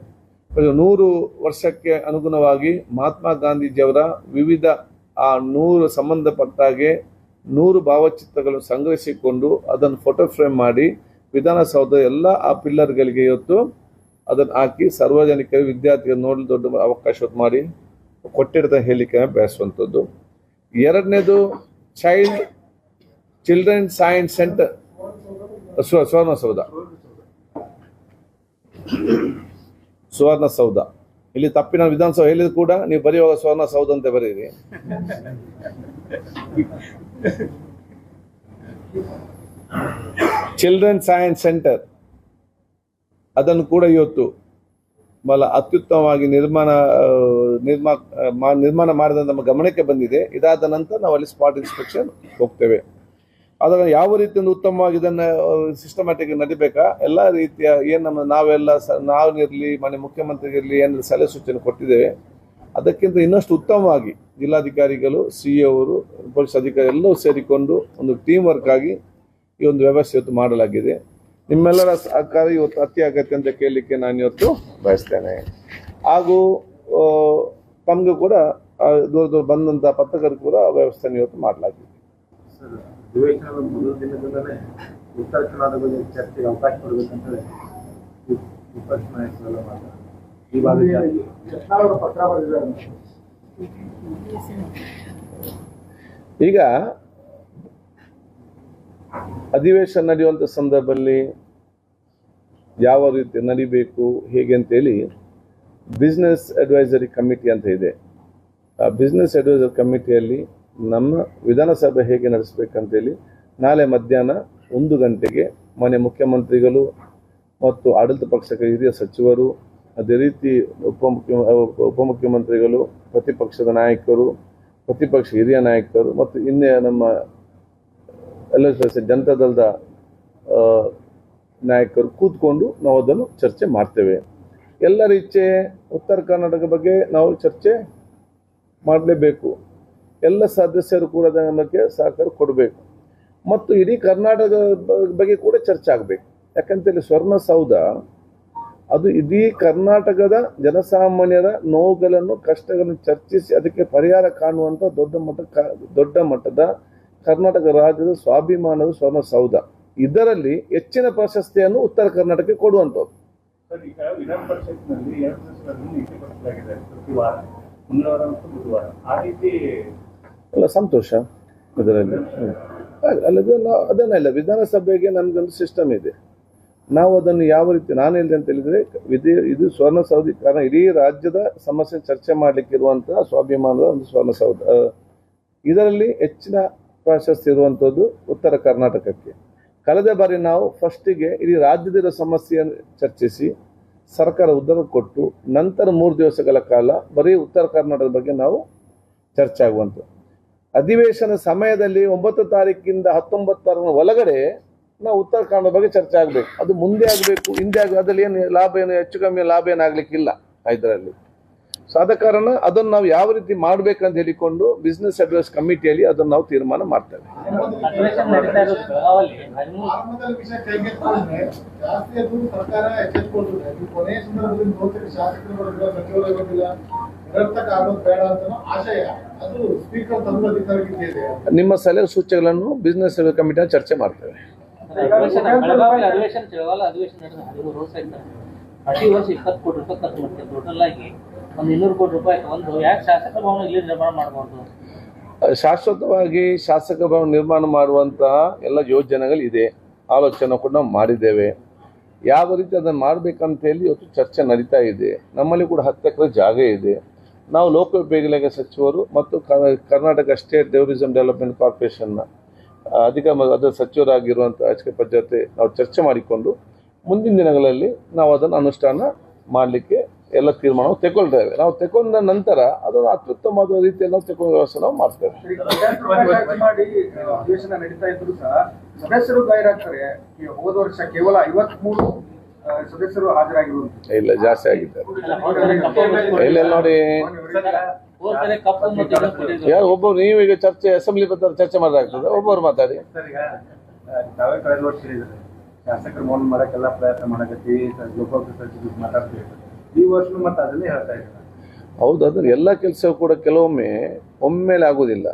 100 ವರ್ಷಕ್ಕೆ ಅನುಗುಣವಾಗಿ ಮಹಾತ್ಮ ಗಾಂಧೀಜಿಯವರ ವಿವಿಧ ಆ 100 ಸಂಬಂಧಪಟ್ಟಾಗೆ 100 ಭಾವಚಿತ್ರಗಳನ್ನು ಸಂಗ್ರಹಿಸಿಕೊಂಡು ಅದನ್ನು ಫೋಟೋ ಫ್ರೇಮ್ ಮಾಡಿ ವಿಧಾನಸೌಧ ಎಲ್ಲ ಆ ಪಿಲ್ಲರ್ಗಳಿಗೆ ಇವತ್ತು ಅದನ್ನು ಹಾಕಿ ಸಾರ್ವಜನಿಕರು ವಿದ್ಯಾರ್ಥಿಗಳು ನೋಡಲು ದೊಡ್ಡ ಅವಕಾಶ ಮಾಡಿ ಕೊಟ್ಟಿರ್ತ ಹೇಳಿಕೆ ಬೆಳೆಸುವಂಥದ್ದು. ಎರಡನೇದು ಚಿಲ್ಡ್ರನ್ ಸೈನ್ಸ್ ಸೆಂಟರ್ ಸುವರ್ಣಸೌಧ ಇಲ್ಲಿ ತಪ್ಪಿನ ವಿಧಾನಸೌಧ ಹೇಳಿದ್ರು ಕೂಡ ನೀವು ಬರೆಯುವಾಗ ಸುವರ್ಣಸೌಧ ಅಂತ ಬರೀರಿ. ಚಿಲ್ಡ್ರನ್ ಸೈನ್ಸ್ ಸೆಂಟರ್ ಅದನ್ನು ಕೂಡ ಇವತ್ತು ಬಹಳ ಅತ್ಯುತ್ತಮವಾಗಿ ನಿರ್ಮಾಣ ಮಾಡಿದ ನಮ್ಮ ಗಮನಕ್ಕೆ ಬಂದಿದೆ. ಇದಾದ ನಂತರ ನಾವು ಅಲ್ಲಿ ಸ್ಪಾಟ್ ಇನ್ಸ್ಪೆಕ್ಷನ್ ಹೋಗ್ತೇವೆ. ಅದರ ಯಾವ ರೀತಿಯಿಂದ ಉತ್ತಮವಾಗಿ ಇದನ್ನು ಸಿಸ್ಟಮ್ಯಾಟಿಕ್ ನಡಿಬೇಕಾ ಎಲ್ಲ ರೀತಿಯ ಏನು ನಾವೆಲ್ಲ ನಾವಿರಲಿ ಮನೆ ಮುಖ್ಯಮಂತ್ರಿಗಿರಲಿ ಏನು ಸಲಹೆ ಸೂಚನೆ ಕೊಟ್ಟಿದ್ದೇವೆ ಅದಕ್ಕಿಂತ ಇನ್ನಷ್ಟು ಉತ್ತಮವಾಗಿ ಜಿಲ್ಲಾಧಿಕಾರಿಗಳು ಸಿ ಅವರು ಪೊಲೀಸ್ ಅಧಿಕಾರಿ ಎಲ್ಲವೂ ಸೇರಿಕೊಂಡು ಒಂದು ಟೀಮ್ ವರ್ಕ್ ಆಗಿ ಈ ಒಂದು ವ್ಯವಸ್ಥೆ ಇವತ್ತು ಮಾಡಲಾಗಿದೆ. ನಿಮ್ಮೆಲ್ಲರ ಸಹಕಾರ ಇವತ್ತು ಅತಿ ಅಗತ್ಯ ಅಂತ ಕೇಳಲಿಕ್ಕೆ ನಾನು ಇವತ್ತು ಬಯಸ್ತೇನೆ. ಹಾಗೂ ತಮಗೂ ಕೂಡ ದೂರ ಬಂದಂಥ ಪತ್ರಕರ್ತರು ಕೂಡ ವ್ಯವಸ್ಥೆ ಇವತ್ತು ಮಾಡಲಾಗಿದೆ. ಅಧಿವೇಶನದ ಮೊದಲ ದಿನದಿಂದಲೇ ಉತ್ತರ ಕರ್ನಾಟಕ ಬಗ್ಗೆ ಚರ್ಚೆಗೆ ಅವಕಾಶ ಕೊಡಬೇಕಂತ ವಿಪಕ್ಷ ನಾಯಕರೆಲ್ಲ ಮಾಡ್ತಾರೆ. ಈ ಬಾರಿ ಪತ್ರ ಬರೆದಿದ್ದಾರೆ. ಈಗ ಅಧಿವೇಶನ ನಡೆಯುವಂಥ ಸಂದರ್ಭದಲ್ಲಿ ಯಾವ ರೀತಿ ನಡಿಬೇಕು ಹೇಗೆ ಅಂತೇಳಿ ಬಿಸ್ನೆಸ್ ಅಡ್ವೈಸರಿ ಕಮಿಟಿ ಅಂತ ಇದೆ. ಆ ಬಿಸ್ನೆಸ್ ಅಡ್ವೈಸರಿ ಕಮಿಟಿಯಲ್ಲಿ ನಮ್ಮ ವಿಧಾನಸಭೆ ಹೇಗೆ ನಡೆಸಬೇಕಂತೇಳಿ ನಾಳೆ ಮಧ್ಯಾಹ್ನ 1 ಗಂಟೆಗೆ ಮನೆ ಮುಖ್ಯಮಂತ್ರಿಗಳು ಮತ್ತು ಆಡಳಿತ ಪಕ್ಷದ ಹಿರಿಯ ಸಚಿವರು ಅದೇ ರೀತಿ ಉಪಮುಖ್ಯಮಂತ್ರಿಗಳು ಪ್ರತಿಪಕ್ಷದ ನಾಯಕರು ಪ್ರತಿಪಕ್ಷ ಹಿರಿಯ ನಾಯಕರು ಮತ್ತು ಇನ್ನೇ ನಮ್ಮ ಎಲ್ಲ ಜನತಾದಳದ ನಾಯಕರು ಕೂತ್ಕೊಂಡು ನಾವು ಅದನ್ನು ಚರ್ಚೆ ಮಾಡ್ತೇವೆ. ಎಲ್ಲರ ಇಚ್ಛೆ ಉತ್ತರ ಕರ್ನಾಟಕ ಬಗ್ಗೆ ನಾವು ಚರ್ಚೆ ಮಾಡಲೇಬೇಕು. ಎಲ್ಲ ಸದಸ್ಯರು ಕೂಡ ಅದರ ಬಗ್ಗೆ ಸಹಕಾರ ಕೊಡಬೇಕು ಮತ್ತು ಇಡೀ ಕರ್ನಾಟಕದ ಬಗ್ಗೆ ಕೂಡ ಚರ್ಚೆ ಆಗಬೇಕು. ಯಾಕಂತೇಳಿ ಸ್ವರ್ಣಸೌಧ ಅದು ಇಡೀ ಕರ್ನಾಟಕದ ಜನಸಾಮಾನ್ಯರ ನೋವುಗಳನ್ನು ಕಷ್ಟಗಳನ್ನು ಚರ್ಚಿಸಿ ಅದಕ್ಕೆ ಪರಿಹಾರ ಕಾಣುವಂಥ ದೊಡ್ಡ ಮಟ್ಟದ ಕರ್ನಾಟಕ ರಾಜ್ಯದ ಸ್ವಾಭಿಮಾನದ ಸ್ವರ್ಣಸೌಧ. ಇದರಲ್ಲಿ ಹೆಚ್ಚಿನ ಪ್ರಶಸ್ತಿಯನ್ನು ಉತ್ತರ ಕರ್ನಾಟಕಕ್ಕೆ ಕೊಡುವಂಥದ್ದು. ವಿಧಾನ ಪರಿಷತ್ನಲ್ಲಿ 2 ದಿವಸಗಳಲ್ಲಿ ನೀತಿ ಪಡಿಸಲಾಗಿದೆ ಪ್ರತಿ ವಾರ ಮಂಗಳವಾರ ಮತ್ತು ಬುಧವಾರ. ಆ ರೀತಿ ಎಲ್ಲ ಸಂತೋಷ ಇದರಲ್ಲಿ ಅದನ್ನೆಲ್ಲ ವಿಧಾನಸಭೆಗೆ ನಮಗೊಂದು ಸಿಸ್ಟಮ್ ಇದೆ. ನಾವು ಅದನ್ನು ಯಾವ ರೀತಿ ನಾನು ಹೇಳಿದೆ ಅಂತ ಹೇಳಿದ್ರೆ ಇದು ಸ್ವರ್ಣಸೌಧ ಕಾರಣ ಇಡೀ ರಾಜ್ಯದ ಸಮಸ್ಯೆ ಚರ್ಚೆ ಮಾಡಲಿಕ್ಕಿರುವಂತಹ ಸ್ವಾಭಿಮಾನದ ಒಂದು ಸ್ವರ್ಣಸೌಧ. ಇದರಲ್ಲಿ ಹೆಚ್ಚಿನ ಪ್ರಾಶಸ್ತ್ಯ ಇರುವಂಥದ್ದು ಉತ್ತರ ಕರ್ನಾಟಕಕ್ಕೆ. ಕಳೆದ ಬಾರಿ ನಾವು ಫಸ್ಟಿಗೆ ಇಡೀ ರಾಜ್ಯದ ಸಮಸ್ಯೆಯನ್ನು ಚರ್ಚಿಸಿ ಸರ್ಕಾರ ಉತ್ತರ ಕೊಟ್ಟು ನಂತರ 3 ದಿವಸಗಳ ಕಾಲ ಬರೀ ಉತ್ತರ ಕರ್ನಾಟಕದ ಬಗ್ಗೆ ನಾವು ಚರ್ಚೆ ಆಗುವಂಥದ್ದು. ಅಧಿವೇಶನ ಸಮಯದಲ್ಲಿ 9 ತಾರೀಕಿಂದ 19 ಒಳಗಡೆ ನಾವು ಉತ್ತರ ಕನ್ನಡ ಬಗ್ಗೆ ಚರ್ಚೆ ಆಗಬೇಕು. ಅದು ಮುಂದೆ ಆಗಬೇಕು, ಹಿಂದೆ ಅದರಲ್ಲಿ ಏನು ಲಾಭ ಏನು ಹೆಚ್ಚು ಕಮ್ಮಿ ಲಾಭ ಏನಾಗಲಿಕ್ಕಿಲ್ಲ ಇದರಲ್ಲಿ. ಸೊ ಆದ ಕಾರಣ ಅದನ್ನು ನಾವು ಯಾವ ರೀತಿ ಮಾಡಬೇಕಂತ ಹೇಳಿಕೊಂಡು ಬಿಸ್ನೆಸ್ ಅಡ್ವೈಸ್ ಕಮಿಟಿಯಲ್ಲಿ ಅದನ್ನು ನಾವು ತೀರ್ಮಾನ ಮಾಡ್ತೇವೆ. ನಿಮ್ಮ ಸಲಹೆ ಸೂಚನೆಗಳನ್ನು ಬಿಸ್ನೆಸ್ ಕಮಿಟಿಯಲ್ಲಿ ಚರ್ಚೆ ಮಾಡ್ತೇವೆ. ಪ್ರತಿ ವರ್ಷ 20 ಕೋಟಿ ರೂಪಾಯಿ ಖರ್ಚು ಮಾಡ್ತಾರೆ. ಟೋಟಲ್ ಆಗಿ 200 ಕೋಟಿ ರೂಪಾಯಿ ಒಂದು ಯಾಕೆ ಶಾಸಕ ಭವನ ಇಲ್ಲಿ ನಿರ್ಮಾಣ ಮಾಡಬಹುದು? ಶಾಶ್ವತವಾಗಿ ಶಾಸಕ ಭವನ ನಿರ್ಮಾಣ ಮಾಡುವಂತಹ ಎಲ್ಲ ಯೋಜನೆಗಳಿದೆ, ಆಲೋಚನೆ ಕೂಡ ನಾವು ಮಾಡಿದ್ದೇವೆ. ಯಾವ ರೀತಿ ಅದನ್ನು ಮಾಡಬೇಕಂತ ಹೇಳಿ ಇವತ್ತು ಚರ್ಚೆ ನಡೀತಾ ಇದೆ. ನಮ್ಮಲ್ಲಿ ಕೂಡ 10 ಎಕರೆ ಜಾಗ ಇದೆ. ನಾವು ಲೋಕೋಪಯೋಗಿ ಸಚಿವರು ಮತ್ತು ಕರ್ನಾಟಕ ಸ್ಟೇಟ್ ಟೂರಿಸಂ ಡೆವಲಪ್ಮೆಂಟ್ ಕಾರ್ಪೊರೇಷನ್ನ ಅದರ ಸಚಿವರಾಗಿರುವಂಥ HK ಜೊತೆ ನಾವು ಚರ್ಚೆ ಮಾಡಿಕೊಂಡು ಮುಂದಿನ ದಿನಗಳಲ್ಲಿ ನಾವು ಅದನ್ನು ಅನುಷ್ಠಾನ ಮಾಡಲಿಕ್ಕೆ ಎಲ್ಲ ತೀರ್ಮಾನ ತೆಗೊಳ್ತೇವೆ. ನಾವು ತೆಗೊಂಡ ನಂತರ ಅದನ್ನು ಅತ್ಯುತ್ತಮವಾದ ರೀತಿಯಲ್ಲಿ ನಾವು ತೆಗೊಂಡ ವ್ಯವಸ್ಥೆ ನಾವು ಮಾಡ್ತೇವೆ. ಅಧಿವೇಶನ ನಡೀತಾ ಇದ್ರು ಸಹ ಸದಸ್ಯರು ಗೈರಾಗ್ತಾರೆ. ಹೋದ ವರ್ಷ ಕೇವಲ 53 ಸದಸ್ಯರು ಹಾಜರಾಗಿರುವುದು. ಇಲ್ಲ, ಜಾಸ್ತಿ ಆಗಿದ್ದಾರೆ. ಇಲ್ಲ ನೋಡಿ, ಹೋಗ್ತಾರೆ ಕಪ್ಪು ಮತ್ತು ಇದನ್ನು ಕೊಟ್ಟಿದ್ರು. ಯಾರು ಒಬ್ಬರು ನೀವು ಈಗ ಚರ್ಚೆ ಅಸೆಂಬ್ಲಿ ಬರ್ತಾರೆ ಚರ್ಚೆ ಮಾಡೋದಾಗ್ತದೆ, ಒಬ್ಬರು ಮಾತಾಡಿ. ಸರ್ ಈಗ ತಾವೇ ಕಳೆದ ವರ್ಷ ಹೇಳಿದ್ರೆ ಶಾಸಕರು ಮೌನ ಮಾಡಕ್ಕೆಲ್ಲ ಪ್ರಯತ್ನ ಮಾಡಕತ್ತೀವಿ, ಲೋಕೋಪಯೋಗಿ ಸಚಿವರು ಮಾತಾಡ್ತೀವಿ. ಈ ವರ್ಷ ಮತ್ತೆ ಅದನ್ನೇ ಹೇಳ್ತಾ ಇದ್ದಾರೆ. ಹೌದು, ಅದ್ರ ಎಲ್ಲ ಕೆಲಸವೂ ಕೂಡ ಕೆಲವೊಮ್ಮೆ ಒಮ್ಮೆಲೆ ಆಗೋದಿಲ್ಲ,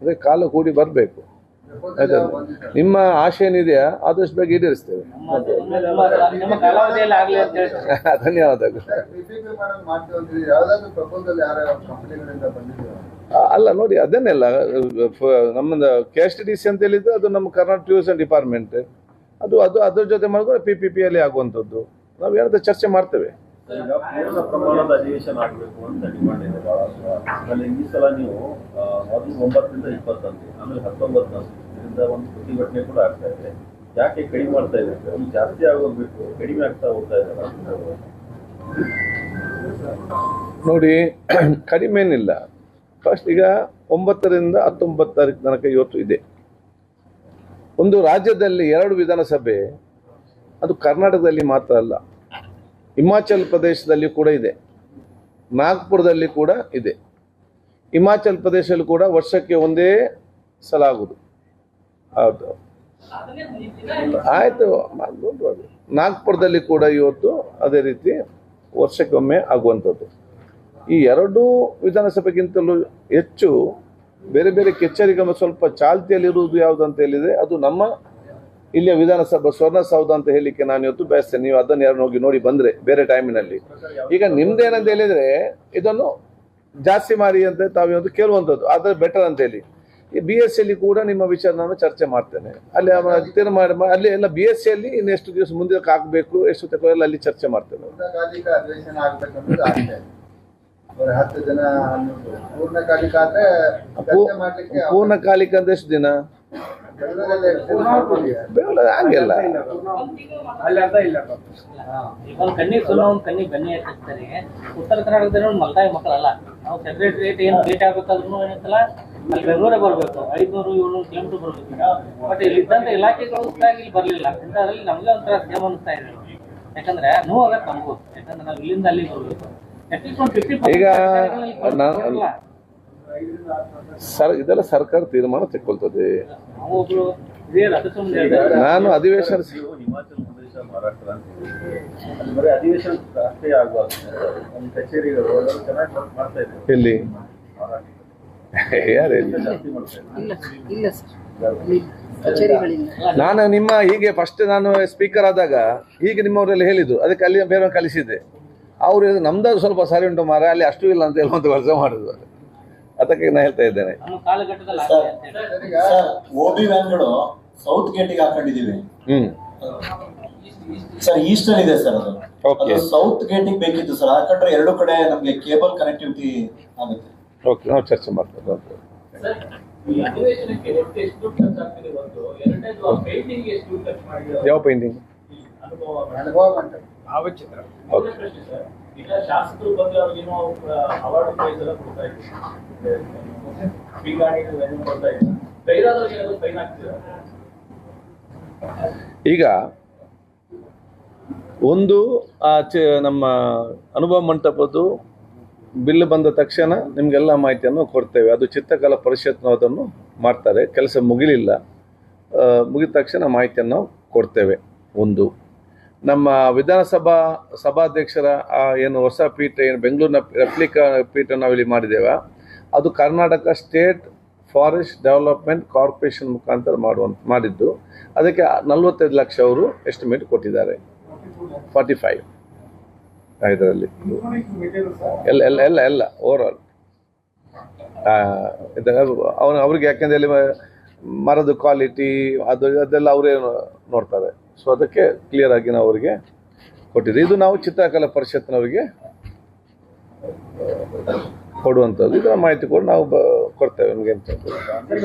ಅದೇ ಕಾಲ ಕೂಡಿ ಬರಬೇಕು. ನಿಮ್ಮ ಆಶೆ ಏನಿದೆಯಾ ಆದಷ್ಟು ಬೇಗ ಈಡೇರಿಸ್ತೇವೆ. ನಿಮ್ಮ ಕಾಲಾವಧಿಯಲ್ಲಿ ಆಗ್ಲಿ ಅಂತ ಹೇಳ್ತಾರೆ. ಧನ್ಯವಾದಗಳು. ಅಲ್ಲ ನೋಡಿ, ಅದನ್ನೆಲ್ಲ ನಮ್ಮದು KSTDC ಅಂತ ಹೇಳಿದ್ರೆ ಅದು ನಮ್ಮ ಕರ್ನಾಟಕ ಟೂರಿಸಂ ಡಿಪಾರ್ಟ್ಮೆಂಟ್, ಅದು ಅದ್ರ ಜೊತೆ ಮಾಡಿದ್ರೆ PPP ಅಲ್ಲಿ ಆಗುವಂಥದ್ದು. ನಾವು ಏನಾದ್ರು ಚರ್ಚೆ ಮಾಡ್ತೇವೆ. ಈಗ ಪೂರ್ಣ ಪ್ರಮಾಣದ ಅಧಿವೇಶನ ಆಗಬೇಕು ಅಂತ ಡಿಮಾಂಡ್ ಇದೆ ಆಮೇಲೆ ಈ ಸಲ ನೀವು ಮೊದಲು 9 ರಿಂದ 20 ಅಂತೆ, ಆಮೇಲೆ 19 ಇದರಿಂದ ಒಂದು ಪ್ರತಿಭಟನೆ ಕೂಡ ಆಗ್ತಾ ಇದೆ. ಯಾಕೆ ಕಡಿಮೆ ಮಾಡ್ತಾ ಇದೆ? ಒಂದು ಜಾಸ್ತಿ ಆಗೋಗ್ಬೇಕು, ಕಡಿಮೆ ಆಗ್ತಾ ಹೋಗ್ತಾ ಇದೆ. ನೋಡಿ, ಕಡಿಮೆ ಏನಿಲ್ಲ. ಫಸ್ಟ್ ಈಗ 9 ರಿಂದ 19 ತಾರೀಕು ತನಕ ಇವತ್ತು ಇದೆ. ಒಂದು ರಾಜ್ಯದಲ್ಲಿ 2 ವಿಧಾನಸಭೆ, ಅದು ಕರ್ನಾಟಕದಲ್ಲಿ ಮಾತ್ರ ಅಲ್ಲ, ಹಿಮಾಚಲ್ ಪ್ರದೇಶದಲ್ಲಿ ಕೂಡ ಇದೆ, ನಾಗ್ಪುರದಲ್ಲಿ ಕೂಡ ಇದೆ. ಹಿಮಾಚಲ್ ಪ್ರದೇಶದಲ್ಲಿ ಕೂಡ ವರ್ಷಕ್ಕೆ ಒಂದೇ ಸಲ ಆಗುದು. ಹೌದು, ಆಯ್ತು. ನಾಗ್ಪುರದಲ್ಲಿ ಕೂಡ ಇವತ್ತು ಅದೇ ರೀತಿ ವರ್ಷಕ್ಕೊಮ್ಮೆ ಆಗುವಂಥದ್ದು. ಈ 2 ವಿಧಾನಸಭೆಗಿಂತಲೂ ಹೆಚ್ಚು ಬೇರೆ ಬೇರೆ ಕಚೇರಿಗಳು ಸ್ವಲ್ಪ ಚಾಲ್ತಿಯಲ್ಲಿರುವುದು ಯಾವುದು ಅಂತ ಹೇಳಿದ್ರೆ ಅದು ನಮ್ಮ ಇಲ್ಲಿಯ ವಿಧಾನಸಭಾ ಸ್ವರ್ಣಸೌಧ ಅಂತ ಹೇಳಿಕ್ಕೆ ನಾನು ಇವತ್ತು ಬಯಸ್ತೇನೆ. ನೀವು ಅದನ್ನು ಯಾರು ಹೋಗಿ ನೋಡಿ ಬಂದ್ರೆ ಬೇರೆ ಟೈಮಿನಲ್ಲಿ. ಈಗ ನಿಮ್ದೇನಂತ ಹೇಳಿದ್ರೆ ಇದನ್ನು ಜಾಸ್ತಿ ಮಾಡಿ ಅಂತ ತಾವು ಇವತ್ತು ಕೇಳುವಂಥದ್ದು, ಆದರೆ ಬೆಟರ್ ಅಂತ ಹೇಳಿ. ಈ BSc ಅಲ್ಲಿ ಕೂಡ ನಿಮ್ಮ ವಿಚಾರ ನಾನು ಚರ್ಚೆ ಮಾಡ್ತೇನೆ. ಅಲ್ಲಿ ತೀರ್ಮಾನ ಅಲ್ಲಿ ಎಲ್ಲ BSc ಅಲ್ಲಿ ಇನ್ನು ಎಷ್ಟು ದಿವಸ ಮುಂದೆ ಹಾಕಬೇಕು, ಎಷ್ಟು ತಗೋ ಎಲ್ಲ ಅಲ್ಲಿ ಚರ್ಚೆ ಮಾಡ್ತೇನೆ. ಪೂರ್ಣಕಾಲಿಕ ಅಂದ್ರೆ ಎಷ್ಟು ದಿನ? ಹಂಗೆಲ್ಲ ಒಂದು ಕಣ್ಣಿಗೆ ಸುಣ್ಣ ಒಂದು ಕಣ್ಣಿಗೆ ಬೆನ್ನಿ ಹಾಕಿರ್ತಾರೆ. ಉತ್ತರ ಕರ್ನಾಟಕದಲ್ಲಿ ಒಂದು ಮಲ್ತಾಯಿ ಮಕ್ಕಳಲ್ಲ, ನಾವು ಸೆಕ್ರೆಟರಿಯೇಟ್ ಏನು ಭೇಟಿ ಆಗ್ಬೇಕಾದ್ರೂ ಏನಂತಲ್ಲ ಅಲ್ಲಿ ಬೆಂಗಳೂರೇ ಬರಬೇಕು, 500-700 ಕಿಲೋಮೀಟರ್ ಬರಬೇಕು. ಬಟ್ ಇಲ್ಲಿ ಇದ್ದಂತ ಇಲಾಖೆಗಳು ಇಲ್ಲಿ ಬರಲಿಲ್ಲ. ಇಂಥದ್ರಲ್ಲಿ ನಮಗೆ ಒಂಥರ ಸೇಮ್ ಅನಿಸ್ತಾ ಇದೆ. ಯಾಕಂದ್ರೆ ನೋವು ಆಗತ್ತೆ ನಮಗೂ, ಯಾಕಂದ್ರೆ ನಾವು ಇಲ್ಲಿಂದ ಅಲ್ಲಿ ಬರಬೇಕು. ಈಗ ಇದೆಲ್ಲ ಸರ್ಕಾರ ತೀರ್ಮಾನ ತೆಕ್ಕೊಳ್ತದೆ. ನಾನು ಅಧಿವೇಶನ ಹಿಮಾಚಲ ಪ್ರದೇಶ, ಮಹಾರಾಷ್ಟ್ರ ಅಲ್ಲಿ ಬರೀ ಅಧಿವೇಶನ ಅಷ್ಟೇ ಆಗುವಾಗ ನಮ್ಮ ಕಚೇರಿಗಳು ಚೆನ್ನಾಗಿ ವರ್ಕ್ ಮಾಡ್ತಾ ಇದೆ. ಎಲ್ಲಿ ಯಾರು ನಾನು ನಿಮ್ಮ ಹೀಗೆ ಫಸ್ಟ್ ನಾನು ಸ್ಪೀಕರ್ ಆದಾಗ ಹೀಗೆ ನಿಮ್ಮವರೆಲ್ಲ ಹೇಳಿದ್ರು, ಅದಕ್ಕೆ ಅಲ್ಲಿ ಬೇರೆ ಕಲಿಸಿದ್ದೆ. ಅವರು ನಮ್ದು ಸ್ವಲ್ಪ ಸರಿ ಉಂಟು ಮಾರ, ಅಲ್ಲಿ ಅಷ್ಟು ಇಲ್ಲ ಅಂತ ಹೇಳುವಂತ ಕೆಲಸ ಮಾಡಿದ್ರು. ಅದಕ್ಕೆ ನಾನು ಹೇಳ್ತಾ ಇದ್ದೇನೆ. OB ವ್ಯಾನ್ಗಳು ಸೌತ್ ಗೇಟಿಗೆ ಹಾಕೊಂಡಿದೀವಿ ಸರ್, ಈಸ್ಟ್ ಅಲ್ಲಿ ಇದೆ ಸರ್. ಅದು ಸೌತ್ ಗೇಟಿಗೆ ಬೇಕಿತ್ತು ಸರ್, ಹಾಕೊಂಡ್ರೆ 2 ಕಡೆ ನಮ್ಗೆ ಕೇಬಲ್ ಕನೆಕ್ಟಿವಿಟಿ ಆಗುತ್ತೆ. ಓಕೆ, ನಾವು ಚರ್ಚೆ ಮಾಡ್ತೇವೆ. ಯಾವ ಪೇಂಟಿಂಗ್? ಈಗ ಶಾಸಕರು ಬಂದ್ರೆ ಅವ್ರಿಗೇನೋ ಅವಾರ್ಡ್ ಪ್ರೈಸ್ ಎಲ್ಲ ಕೊಡ್ತಾ ಇದ್ದೀವಿ. ಈಗ ಒಂದು ನಮ್ಮ ಅನುಭವ ಮಂಟಪದ್ದು ಬಿಲ್ ಬಂದ ತಕ್ಷಣ ನಿಮಗೆಲ್ಲ ಮಾಹಿತಿಯನ್ನು ಕೊಡ್ತೇವೆ. ಅದು ಚಿತ್ರಕಲಾ ಪರಿಷತ್ನವರು ಅದನ್ನು ಮಾಡ್ತಾರೆ. ಕೆಲಸ ಮುಗಿಲಿಲ್ಲ, ಮುಗಿದ ತಕ್ಷಣ ಮಾಹಿತಿಯನ್ನು ಕೊಡ್ತೇವೆ. ಒಂದು ನಮ್ಮ ವಿಧಾನಸಭಾ ಸಭಾಧ್ಯಕ್ಷರ ಏನು ಹೊಸ ಪೀಠ, ಏನು ಬೆಂಗಳೂರಿನ ರೆಪ್ಲಿಕಾ ಪೀಠ ನಾವಿಲ್ಲಿ ಮಾಡಿದ್ದೇವೆ, ಅದು Karnataka state forest development corporation ಮುಖಾಂತರ ಮಾಡಿದ್ದು. ಅದಕ್ಕೆ 45 ಲಕ್ಷ ಅವರು ಎಸ್ಟಿಮೇಟ್ ಕೊಟ್ಟಿದ್ದಾರೆ. 45 ಇದರಲ್ಲಿ ಎಲ್ಲ ಓವರ್ ಆಲ್ ಅವ್ರಿಗೆ, ಯಾಕೆಂದ್ರೆ ಅಲ್ಲಿ ಮರದ ಕ್ವಾಲಿಟಿ ಅದೆಲ್ಲ ಅವರೇ ನೋಡ್ತಾರೆ. ಸೊ ಅದಕ್ಕೆ ಕ್ಲಿಯರ್ ಆಗಿ ನಾವು ಅವರಿಗೆ ಕೊಟ್ಟಿದ್ದೀವಿ. ಇದು ನಾವು ಚಿತ್ರಕಲಾ ಪರಿಷತ್ನವರಿಗೆ ಕೊಡುವಂಥದ್ದು. ಇದರ ಮಾಹಿತಿ ಕೂಡ ನಾವು ಕೊಡ್ತೇವೆ ನಿಮಗೆ ಅಂತ.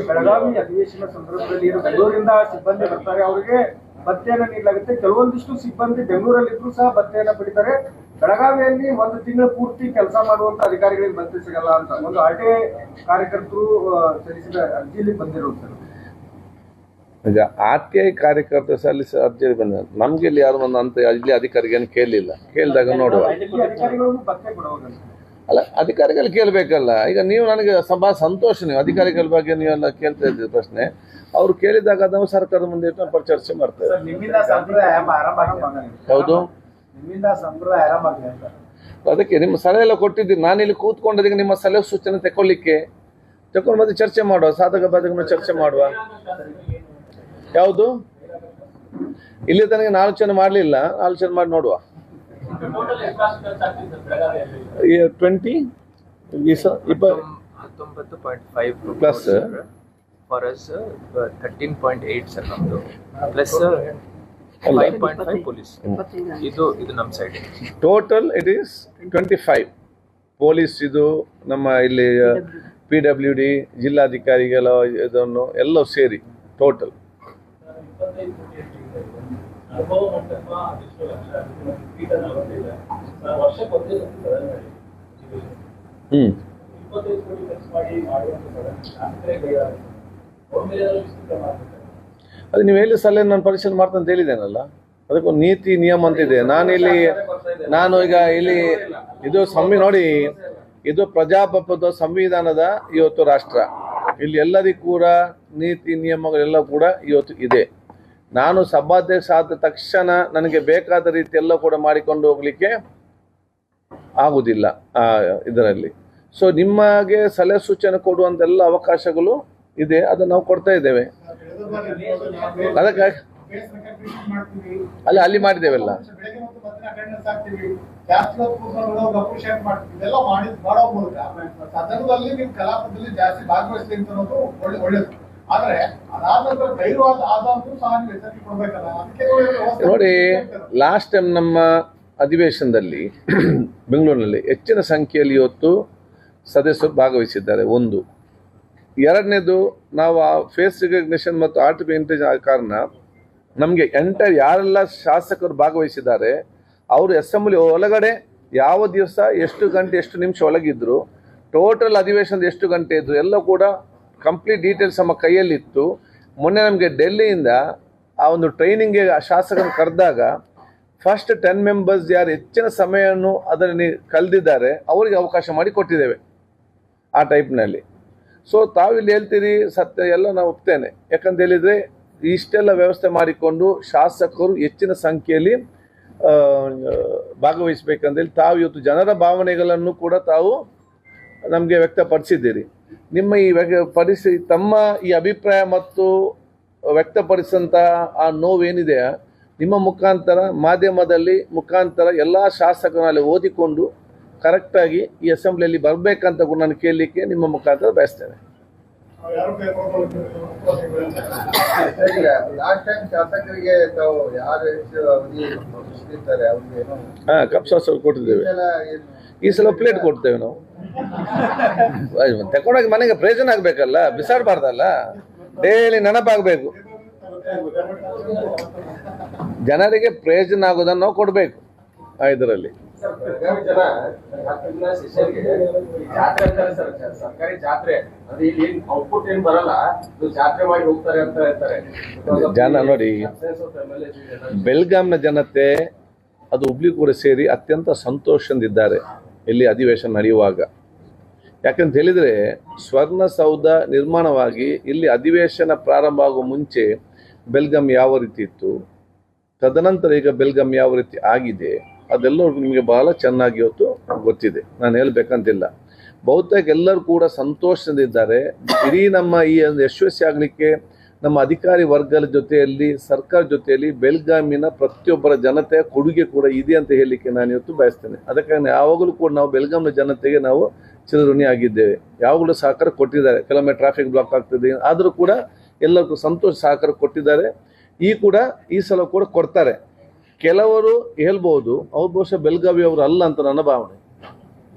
ಬೆಳಗಾವಿ ಅಧಿವೇಶನ ಸಂದರ್ಭದಲ್ಲಿ ಬೆಂಗಳೂರಿಂದ ಸಿಬ್ಬಂದಿ ಬರ್ತಾರೆ, ಅವರಿಗೆ ಭತ್ಯೆಯನ್ನು ನೀಡಲಾಗುತ್ತೆ. ಕೆಲವೊಂದಿಷ್ಟು ಸಿಬ್ಬಂದಿ ಬೆಂಗಳೂರಲ್ಲಿದ್ರು ಸಹ ಭತ್ಯೆಯನ್ನು ಪಡಿತಾರೆ. ಬೆಳಗಾವಿಯಲ್ಲಿ 1 ತಿಂಗಳ ಪೂರ್ತಿ ಕೆಲಸ ಮಾಡುವಂತ ಅಧಿಕಾರಿಗಳಿಗೆ ಭತ್ಯೆ ಸಿಗಲ್ಲ ಅಂತ ಒಂದು RTI ಕಾರ್ಯಕರ್ತರು ಸಲ್ಲಿಸಿದ ಅರ್ಜಿಯಲ್ಲಿ ಬಂದಿರೋದು ಸರ್. ಈಗ RTI ಕಾರ್ಯಕರ್ತರು ಸಲ್ಲಿಸಿದ ಅರ್ಜಿಯಲ್ಲಿ ಬಂದ ನಮ್ಗೆ ಇಲ್ಲಿ ಯಾರು ಒಂದು ಅಂತ ಇಲ್ಲಿ ಅಧಿಕಾರಿಗೇನು ಕೇಳಲಿಲ್ಲ. ಕೇಳಿದಾಗ ನೋಡುವ. ಅಧಿಕಾರಿಗಳು ಭತ್ಯೆ ಕೊಡುವಾಗ ಅಲ್ಲ, ಅಧಿಕಾರಿಗಳು ಕೇಳಬೇಕಲ್ಲ. ಈಗ ನೀವು ನನಗೆ ಸಭಾ ಸಂತೋಷ, ನೀವು ಅಧಿಕಾರಿಗಳ ಬಗ್ಗೆ ನೀವೆಲ್ಲ ಕೇಳ್ತಾ ಇದ್ದೀರಿ ಪ್ರಶ್ನೆ. ಅವ್ರು ಕೇಳಿದಾಗ ನಾವು ಸರ್ಕಾರದ ಮುಂದೆ ಇಟ್ಟು ನಾವು ಚರ್ಚೆ ಮಾಡ್ತೇವೆ. ನಿಮ್ಮಿಂದ ಸಂಪ್ರದಾಯ ಆರಂಭ ಆಗಿದೆ. ಹೌದು, ನಿಮ್ಮಿಂದ ಸಂಪ್ರದಾಯ ಆರಂಭ ಆಗಿದೆ ಅಂತ. ಅದಕ್ಕೆ ನಿಮ್ಮ ಸಲಹೆ ಎಲ್ಲ ಕೊಟ್ಟಿದ್ದೀನಿ. ನಾನು ಇಲ್ಲಿ ಕೂತ್ಕೊಂಡದಕ್ಕೆ ನಿಮ್ಮ ಸಲಹೆ ಸೂಚನೆ ತಗೊಂಡು ಮತ್ತೆ ಚರ್ಚೆ ಮಾಡುವ, ಸಾಧಕ ಬಾಧಕ ಚರ್ಚೆ ಮಾಡುವ. ಯಾವುದು ಇಲ್ಲಿ ತನಕ ಆಲೋಚನೆ ಮಾಡಲಿಲ್ಲ, ಆಲೋಚನೆ ಮಾಡಿ ನೋಡುವ. 20 19.5 ಪ್ಲಸ್ ಫಾರ್ ಅಸ್ 13.8 ಸರ್ ನಮ್ದು ಪ್ಲಸ್ 5.5 ಪೊಲೀಸ್. ಇದು ನಮ್ಮ side total it is 25 police. ಇದು ನಮ್ಮ ಇಲ್ಲಿ PWD ಜಿಲ್ಲಾಧಿಕಾರಿಗಳ ಇದನ್ನು ಎಲ್ಲ ಸೇರಿ ಟೋಟಲ್. ಅದು ನೀವು ಹೇಳಿ ಸಲಹೆ ನಾನು ಪರಿಶೀಲನೆ ಮಾಡ್ತಾ ಅಂತ ಹೇಳಿದ್ದೇನಲ್ಲ, ಅದಕ್ಕೊಂದು ನೀತಿ ನಿಯಮ ಅಂತ ಇದೆ. ನಾನು ಈಗ ಇಲ್ಲಿ ಇದು ನೋಡಿ, ಇದು ಪ್ರಜಾಪ್ರಭುತ್ವ ಸಂವಿಧಾನದ ಇವತ್ತು ರಾಷ್ಟ್ರ. ಇಲ್ಲಿ ಎಲ್ಲರಿಗೂ ಕೂಡ ನೀತಿ ನಿಯಮಗಳೆಲ್ಲ ಕೂಡ ಇವತ್ತು ಇದೆ. ನಾನು ಸಭಾಧ್ಯಕ್ಷ ಆದ ತಕ್ಷಣ ನನಗೆ ಬೇಕಾದ ರೀತಿ ಎಲ್ಲ ಕೂಡ ಮಾಡಿಕೊಂಡು ಹೋಗ್ಲಿಕ್ಕೆ ಆಗುದಿಲ್ಲ ಇದರಲ್ಲಿ. ಸೊ ನಿಮಗೆ ಸಲಹೆ ಸೂಚನೆ ಕೊಡುವಂತೆಲ್ಲ ಅವಕಾಶಗಳು ಇದೆ, ಅದನ್ನು ನಾವು ಕೊಡ್ತಾ ಇದ್ದೇವೆ. ಅದಕ್ಕಾಗಿ ಅಲ್ಲಿ ಮಾಡಿದ್ದೇವೆಲ್ಲ. ನೋಡಿ, ಲಾಸ್ಟ್ ಟೈಮ್ ನಮ್ಮ ಅಧಿವೇಶನದಲ್ಲಿ ಬೆಂಗಳೂರಿನಲ್ಲಿ ಹೆಚ್ಚಿನ ಸಂಖ್ಯೆಯಲ್ಲಿ ಇವತ್ತು ಸದಸ್ಯರು ಭಾಗವಹಿಸಿದ್ದಾರೆ. ಒಂದು. ಎರಡನೇದು, ನಾವು ಆ ಫೇಸ್ ರಿಕಗ್ನಿಷನ್ ಮತ್ತು ಆರ್ಟಿಫಿಷಿಯಲ್ ಇಂಟೆಲಿಜೆನ್ಸ್ ಕಾರಣ ನಮಗೆ ಯಾರೆಲ್ಲ ಶಾಸಕರು ಭಾಗವಹಿಸಿದ್ದಾರೆ ಅವರು ಅಸೆಂಬ್ಲಿ ಒಳಗಡೆ ಯಾವ ದಿವಸ ಎಷ್ಟು ಗಂಟೆ ಎಷ್ಟು ನಿಮಿಷ ಒಳಗಿದ್ರು, ಟೋಟಲ್ ಅಧಿವೇಶನದ ಎಷ್ಟು ಗಂಟೆ ಇದ್ರು ಎಲ್ಲ ಕೂಡ ಕಂಪ್ಲೀಟ್ ಡೀಟೇಲ್ಸ್ ನಮ್ಮ ಕೈಯಲ್ಲಿತ್ತು. ಮೊನ್ನೆ ನಮಗೆ ಡೆಲ್ಲಿಯಿಂದ ಆ ಒಂದು ಟ್ರೈನಿಂಗ್ಗೆ ಶಾಸಕರನ್ನು ಕರೆದಾಗ ಫಸ್ಟ್ 10 ಮೆಂಬರ್ಸ್ ಯಾರು ಹೆಚ್ಚಿನ ಸಮಯವನ್ನು ಅದರಲ್ಲಿ ಕಳೆದಿದ್ದಾರೆ ಅವರಿಗೆ ಅವಕಾಶ ಮಾಡಿ ಕೊಟ್ಟಿದ್ದೇವೆ ಆ ಟೈಪ್ನಲ್ಲಿ. ಸೊ ತಾವಿಲ್ಲಿ ಹೇಳ್ತೀರಿ ಸತ್ಯ, ಎಲ್ಲ ನಾವು ಒಪ್ತೇನೆ. ಯಾಕಂತ ಹೇಳಿದರೆ ಇಷ್ಟೆಲ್ಲ ವ್ಯವಸ್ಥೆ ಮಾಡಿಕೊಂಡು ಶಾಸಕರು ಹೆಚ್ಚಿನ ಸಂಖ್ಯೆಯಲ್ಲಿ ಭಾಗವಹಿಸಬೇಕಂತೇಳಿ ತಾವು ಇವತ್ತು ಜನರ ಭಾವನೆಗಳನ್ನು ಕೂಡ ತಾವು ನಮಗೆ ವ್ಯಕ್ತಪಡಿಸಿದ್ದೀರಿ. ನಿಮ್ಮ ಈ ತಮ್ಮ ಈ ಅಭಿಪ್ರಾಯ ಮತ್ತು ವ್ಯಕ್ತಪಡಿಸಿದಂತಹ ಆ ನೋವೇನಿದೆ ನಿಮ್ಮ ಮಾಧ್ಯಮದಲ್ಲಿ ಮುಖಾಂತರ ಎಲ್ಲ ಶಾಸಕರಲ್ಲಿ ಓದಿಕೊಂಡು ಕರೆಕ್ಟಾಗಿ ಈ ಅಸೆಂಬ್ಲಿಯಲ್ಲಿ ಬರಬೇಕಂತ ಕೂಡ ನಾನು ಕೇಳಲಿಕ್ಕೆ ನಿಮ್ಮ ಮುಖಾಂತರ ಬಯಸ್ತೇನೆ. ಕಪ್ ಸಾಸ್ ಕೊಟ್ಟಿದ್ದೇವೆ, ಈ ಸಲ ಪ್ಲೇಟ್ ಕೊಡ್ತೇವೆ ನಾವು. ತಕೊಂಡೋಗಿ ಮನೆಗೆ ಪ್ರಯೋಜನ ಆಗ್ಬೇಕಲ್ಲ, ಬಿಸಾಡಬಾರ್ದಲ್ಲ, ಡೈಲಿ ನೆನಪಾಗಬೇಕು. ಜನರಿಗೆ ಪ್ರಯೋಜನ ಆಗೋದನ್ನು ನಾವು ಕೊಡಬೇಕು ಇದರಲ್ಲಿ. ಸರ್ಕಾರಿ ಜಾತ್ರೆ ಔಟ್ಪುಟ್ ಏನ್ ಬರಲ್ಲ, ಜಾತ್ರೆ ಮಾಡಿ ಹೋಗ್ತಾರೆ ಅಂತ ಹೇಳ್ತಾರೆ ಜನ. ನೋಡಿ, ಬೆಲ್ಗಾಂನ ಜನತೆ ಅದು ಹುಬ್ಳಿ ಕೂಡ ಸೇರಿ ಅತ್ಯಂತ ಸಂತೋಷದಿಂದಿದ್ದಾರೆ ಇಲ್ಲಿ ಅಧಿವೇಶನ ನಡೆಯುವಾಗ. ಯಾಕಂತ ಹೇಳಿದರೆ ಸ್ವರ್ಣಸೌಧ ನಿರ್ಮಾಣವಾಗಿ ಇಲ್ಲಿ ಅಧಿವೇಶನ ಪ್ರಾರಂಭ ಆಗುವ ಮುಂಚೆ ಬೆಲ್ಗಾಂ ಯಾವ ರೀತಿ ಇತ್ತು, ತದನಂತರ ಈಗ ಬೆಲ್ಗಾಂ ಯಾವ ರೀತಿ ಆಗಿದೆ, ಅದೆಲ್ಲರಿಗೂ ನಿಮಗೆ ಬಹಳ ಚೆನ್ನಾಗಿ ಇವತ್ತು ಗೊತ್ತಿದೆ, ನಾನು ಹೇಳಬೇಕಂತಿಲ್ಲ. ಬಹುತೇಕ ಎಲ್ಲರೂ ಕೂಡ ಸಂತೋಷದಿಂದಿದ್ದಾರೆ. ಇಡೀ ನಮ್ಮ ಈ ಒಂದು ಯಶಸ್ವಿ ಆಗಲಿಕ್ಕೆ ನಮ್ಮ ಅಧಿಕಾರಿ ವರ್ಗದ ಜೊತೆಯಲ್ಲಿ ಸರ್ಕಾರ ಜೊತೆಯಲ್ಲಿ ಬೆಲ್ಗಾಮಿನ ಪ್ರತಿಯೊಬ್ಬರ ಜನತೆಯ ಕೊಡುಗೆ ಕೂಡ ಇದೆ ಅಂತ ಹೇಳಲಿಕ್ಕೆ ನಾನು ಇವತ್ತು ಬಯಸ್ತೇನೆ. ಅದಕ್ಕಾಗಿ ಯಾವಾಗಲೂ ಕೂಡ ನಾವು ಬೆಲ್ಗಾಂನ ಜನತೆಗೆ ನಾವು ಚಿರಋಣಿ ಆಗಿದ್ದೇವೆ. ಯಾವಾಗಲೂ ಸಹಕಾರ ಕೊಟ್ಟಿದ್ದಾರೆ. ಕೆಲವೊಮ್ಮೆ ಟ್ರಾಫಿಕ್ ಬ್ಲಾಕ್ ಆಗ್ತದೆ, ಆದರೂ ಕೂಡ ಎಲ್ಲರಿಗೂ ಸಂತೋಷ ಸಹಕಾರ ಕೊಟ್ಟಿದ್ದಾರೆ. ಈ ಸಲ ಕೂಡ ಕೊಡ್ತಾರೆ. ಕೆಲವರು ಹೇಳ್ಬೋದು ಅವ್ರು ಬಹುಶಃ ಬೆಳಗಾವಿ ಅವರು ಅಲ್ಲ ಅಂತ ನನ್ನ ಭಾವನೆ.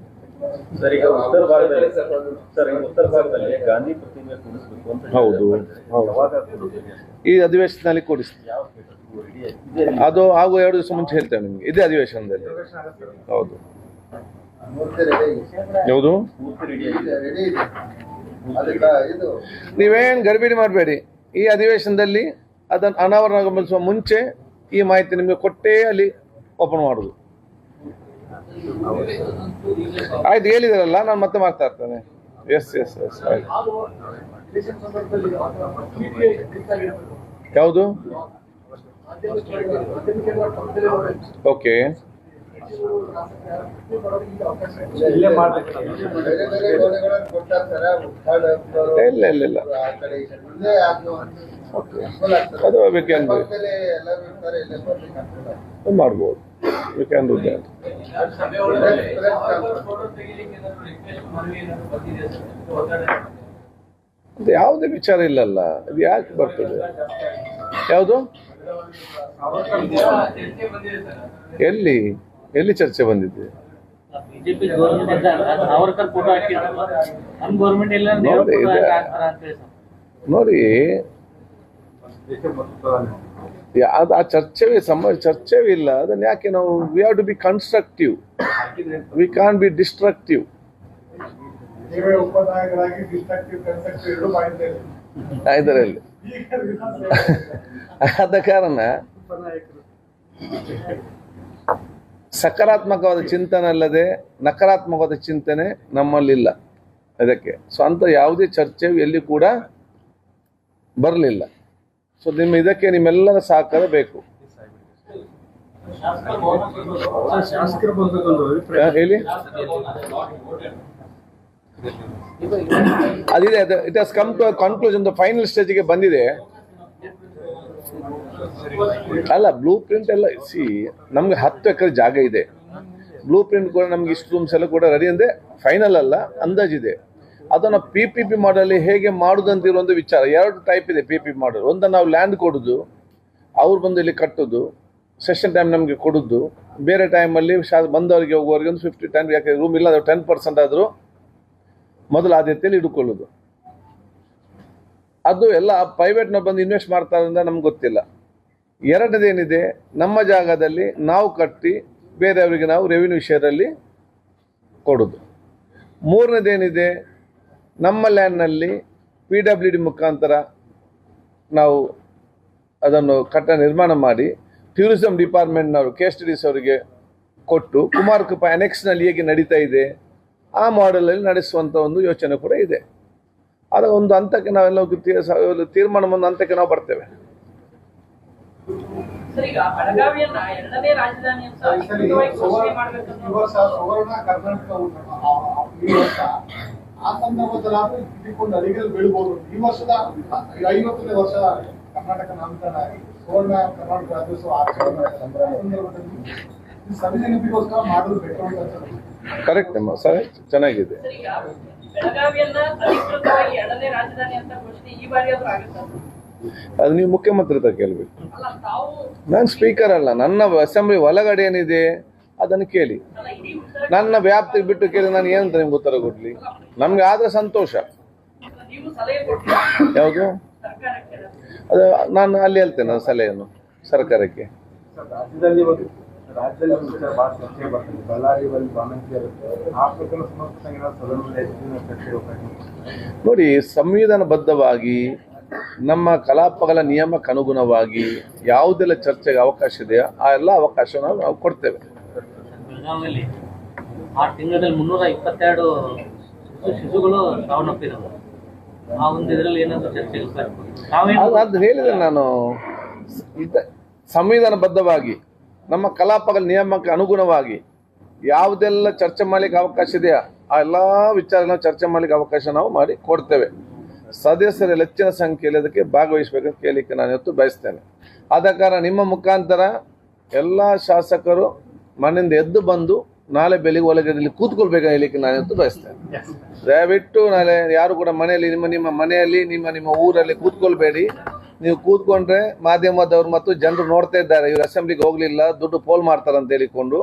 ಸರ್, ಈಗ ಉತ್ತರ ಭಾರತದಲ್ಲಿ ಗಾಂಧಿ ಪ್ರತಿಮೆ ಕೂಡಿಸಬೇಕು ಅಂತ ಹೌದು, ಈ ಅಧಿವೇಶನದಲ್ಲಿ ಕೂಡಿಸ್ತೀವಿ. ಅದು ಆಗೋ 2 ದಿವಸ ಮುಂಚೆ ಹೇಳ್ತೇವೆ ನಿಮ್ಗೆ, ಇದೇ ಅಧಿವೇಶನದಲ್ಲಿ. ಹೌದು, ಯಾವುದು ನೀವೇನು ಗಡಿಬಿಡಿ ಮಾಡಬೇಡಿ. ಈ ಅಧಿವೇಶನದಲ್ಲಿ ಅದನ್ನು ಅನಾವರಣಗೊಳಿಸುವ ಮುಂಚೆ ಈ ಮಾಹಿತಿ ನಿಮಗೆ ಕೊಟ್ಟೇ ಅಲ್ಲಿ ಓಪನ್ ಮಾಡೋದು. ಆಯ್ತು, ಹೇಳಿದಾರಲ್ಲ, ನಾನು ಮತ್ತೆ ಮಾಡ್ತಾ ಇರ್ತೇನೆ. ಎಸ್ ಎಸ್ ಎಸ್ ಆಯ್ತು. ಯಾವುದು? ಓಕೆ, ಇಲ್ಲ ಇಲ್ಲ ಇಲ್ಲ, ಓಕೆ, ಅದು ವಿ ಕ್ಯಾನ್ ಮಾಡ್ಬೋದು, ವಿ ಕ್ಯಾನ್ ಡೂ ದ್ಯಾಟ್. ಅದು ಯಾವುದೇ ವಿಚಾರ ಇಲ್ಲಲ್ಲ, ಅದು ಯಾಕೆ ಬರ್ತದೆ? ಯಾವುದು? ಎಲ್ಲಿ ಎಲ್ಲಿ ಚರ್ಚೆ ಬಂದಿದೆ? ಬಿಜೆಪಿ ಗೌರ್ಮೆಂಟ್ ಇದ್ದಾಗ ಸಾವರ್ಕರ್ ಫೋಟೋ ಹಾಕಿದ್ರು, ನಮ್ಮ ಗೌರ್ಮೆಂಟ್ ಎಲ್ಲ ನೋಡಿ, ನೋಡಿ, ಅದು ಆ ಚರ್ಚೆವೇ ಇಲ್ಲ. ಅದನ್ನ ಯಾಕೆ ನಾವು we have to be constructive, we can't be destructive. ಇದರಲ್ಲಿ ಆದ ಕಾರಣ ಸಕಾರಾತ್ಮಕವಾದ ಚಿಂತನೆ ಅಲ್ಲದೆ ನಕಾರಾತ್ಮಕವಾದ ಚಿಂತನೆ ನಮ್ಮಲ್ಲಿಲ್ಲ. ಅದಕ್ಕೆ ಸೊ ಅಂತ ಯಾವುದೇ ಚರ್ಚೆ ಎಲ್ಲಿ ಕೂಡ ಬರಲಿಲ್ಲ. ಸೊ ಇದಕ್ಕೆ ನಿಮ್ಮೆಲ್ಲರ ಸಹಕಾರ ಬೇಕು. ಹೇಳಿ, ಅದಿದೆ, it has come to conclusion, final ಸ್ಟೇಜ್ಗೆ ಬಂದಿದೆ. ಅಲ್ಲ, ಬ್ಲೂ ಪ್ರಿಂಟ್ ಎಲ್ಲ ನಮ್ಗೆ 10 ಎಕರೆ ಜಾಗ ಇದೆ. ಬ್ಲೂ ಪ್ರಿಂಟ್ ಕೂಡ ನಮ್ಗೆ ಇಷ್ಟು ರೂಮ್ಸ್ ಎಲ್ಲ ಕೂಡ ರೆಡಿ ಅಂದ್ರೆ ಫೈನಲ್ ಅಲ್ಲ, ಅಂದಾಜಿದೆ. ಅದನ್ನು PPP ಮಾಡಲ್ಲಿ ಹೇಗೆ ಮಾಡುದಂತಿರೋ ಒಂದು ವಿಚಾರ. 2 ಟೈಪ್ ಇದೆ PPP ಮಾಡಲ್. ಒಂದು ನಾವು ಲ್ಯಾಂಡ್ ಕೊಡೋದು, ಅವ್ರು ಬಂದು ಇಲ್ಲಿ ಕಟ್ಟೋದು, ಸೆಷನ್ ಟೈಮ್ ನಮಗೆ ಕೊಡೋದು, ಬೇರೆ ಟೈಮಲ್ಲಿ ಬಂದವರಿಗೆ ಹೋಗುವವರಿಗೆ ಒಂದು 50-10, ಯಾಕೆ ರೂಮ್ ಇಲ್ಲ 10% ಆದರೂ ಮೊದಲು ಆದ್ಯತೆಯಲ್ಲಿ ಇಟ್ಕೊಳ್ಳೋದು. ಅದು ಎಲ್ಲ ಪ್ರೈವೇಟ್ನ ಬಂದು ಇನ್ವೆಸ್ಟ್ ಮಾಡ್ತಾರಿಂದ ನಮ್ಗೆ ಗೊತ್ತಿಲ್ಲ. ಎರಡನೇದೇನಿದೆ, ನಮ್ಮ ಜಾಗದಲ್ಲಿ ನಾವು ಕಟ್ಟಿ ಬೇರೆಯವರಿಗೆ ನಾವು ರೆವಿನ್ಯೂ ಶೇರಲ್ಲಿ ಕೊಡೋದು. ಮೂರನೇದೇನಿದೆ, ನಮ್ಮ ಲ್ಯಾಂಡ್ನಲ್ಲಿ PWD ಮುಖಾಂತರ ನಾವು ಅದನ್ನು ನಿರ್ಮಾಣ ಮಾಡಿ ಟೂರಿಸಂ ಡಿಪಾರ್ಟ್ಮೆಂಟ್ನವರು KSTDC ಅವರಿಗೆ ಕೊಟ್ಟು ಕುಮಾರ ಕೃಪಾ ಅನೆಕ್ಸ್ನಲ್ಲಿ ಹೇಗೆ ನಡೀತಾ ಇದೆ ಆ ಮಾಡೆಲಲ್ಲಿ ನಡೆಸುವಂಥ ಒಂದು ಯೋಚನೆ ಕೂಡ ಇದೆ. ಆದ ಒಂದು ಹಂತಕ್ಕೆ ನಾವೆಲ್ಲ ತೀರ್ಮಾನ ಒಂದು ಹಂತಕ್ಕೆ ನಾವು ಬರ್ತೇವೆ. ಆ ಸಂದರ್ಭದಲ್ಲಿ ಇಟ್ಕೊಂಡು ಅಡಿಗಲ್ ಬೀಳ್ಬೋದು. ಈ ವರ್ಷದ 50ನೇ ವರ್ಷ ಕರ್ನಾಟಕ ನಾಮಕರಣ ಸುವರ್ಣ ಕರ್ನಾಟಕ ರಾಜ್ಯೋತ್ಸವ ಆಚರಣೆ ಸಂದರ್ಭದಲ್ಲಿ ಸಭೆ ನೆನಪಿಗೋಸ್ಕರ ಮಾಡೋದು ಬೆಟರ್ ಅಂತ ಅನ್ಸುತ್ತೆ. ಕರೆಕ್ಟ್ ಅಮ್ಮ, ಸರಿ, ಚೆನ್ನಾಗಿದೆ. ಅದು ನೀವು ಮುಖ್ಯಮಂತ್ರಿ ಹತ್ರ ಕೇಳಬೇಕು. ನಾನು ಸ್ಪೀಕರ್ ಅಲ್ಲ, ನನ್ನ ಅಸೆಂಬ್ಲಿ ಒಳಗಡೆ ಏನಿದೆ ಅದನ್ನು ಕೇಳಿ. ನನ್ನ ವ್ಯಾಪ್ತಿಗೆ ಬಿಟ್ಟು ಕೇಳಿ ನಾನು ಏನಂತ ನಿಮ್ಗೆ ಉತ್ತರ ಕೊಡ್ಲಿ? ನಮ್ಗೆ ಆದ್ರೆ ಸಂತೋಷ. ಯಾವುದು? ಅದು ನಾನು ಅಲ್ಲಿ ಹೇಳ್ತೇನೆ ಸಲಹೆಯನ್ನು ಸರ್ಕಾರಕ್ಕೆ. ನೋಡಿ, ಸಂವಿಧಾನಬದ್ಧವಾಗಿ ನಮ್ಮ ಕಲಾಪಗಳ ನಿಯಮಕ್ಕೆ ಅನುಗುಣವಾಗಿ ಯಾವುದೆಲ್ಲ ಚರ್ಚೆಗೆ ಅವಕಾಶ ಇದೆಯೋ ಆ ಎಲ್ಲ ಅವಕಾಶವನ್ನು ನಾವು ಕೊಡ್ತೇವೆ. ಬೆಳಗಾವಿಯಲ್ಲಿ 6 ತಿಂಗಳಲ್ಲಿ 322 ಶಿಶುಗಳು ಸಾವನ್ನಪ್ಪಿದವು. ಆ ಒಂದು ಇದರಲ್ಲಿ ಏನಾದರೂ ಚರ್ಚೆ ಅದು ಹೇಳಿದೆ ನಾನು. ಸಂವಿಧಾನಬದ್ಧವಾಗಿ ನಮ್ಮ ಕಲಾಪಗಳ ನಿಯಮಕ್ಕೆ ಅನುಗುಣವಾಗಿ ಯಾವುದೆಲ್ಲ ಚರ್ಚೆ ಮಾಡಲಿಕ್ಕೆ ಅವಕಾಶ ಇದೆಯಾ ಆ ಎಲ್ಲ ವಿಚಾರ ನಾವು ಚರ್ಚೆ ಮಾಡಲಿಕ್ಕೆ ಅವಕಾಶ ನಾವು ಮಾಡಿ ಕೊಡ್ತೇವೆ. ಸದಸ್ಯರಲ್ಲಿ ಹೆಚ್ಚಿನ ಸಂಖ್ಯೆಯಲ್ಲಿ ಅದಕ್ಕೆ ಭಾಗವಹಿಸಬೇಕಂತ ಕೇಳಲಿಕ್ಕೆ ನಾನು ಇವತ್ತು ಬಯಸ್ತೇನೆ. ಆದ ಕಾರಣ ನಿಮ್ಮ ಮುಖಾಂತರ ಎಲ್ಲ ಶಾಸಕರು ಮನೆಯಿಂದ ಎದ್ದು ಬಂದು ನಾಳೆ ಬೆಳಿಗ್ಗೆ ಒಳಗಡೆ ಕೂತ್ಕೊಳ್ಬೇಕಂತ ಹೇಳಲಿಕ್ಕೆ ನಾನು ಇವತ್ತು ಬಯಸ್ತೇನೆ. ದಯವಿಟ್ಟು ನಾಳೆ ಯಾರು ಕೂಡ ಮನೆಯಲ್ಲಿ ನಿಮ್ಮ ಮನೆಯಲ್ಲಿ ನಿಮ್ಮ ಊರಲ್ಲಿ ಕೂತ್ಕೊಳ್ಬೇಡಿ. ನೀವು ಕೂತ್ಕೊಂಡ್ರೆ ಮಾಧ್ಯಮದವರು ಮತ್ತು ಜನರು ನೋಡ್ತಾ ಇದ್ದಾರೆ, ಇವರು ಅಸೆಂಬ್ಲಿಗೆ ಹೋಗ್ಲಿಲ್ಲ, ದುಡ್ಡು ಪೋಲ್ ಮಾಡ್ತಾರಂತ ಹೇಳಿಕೊಂಡು.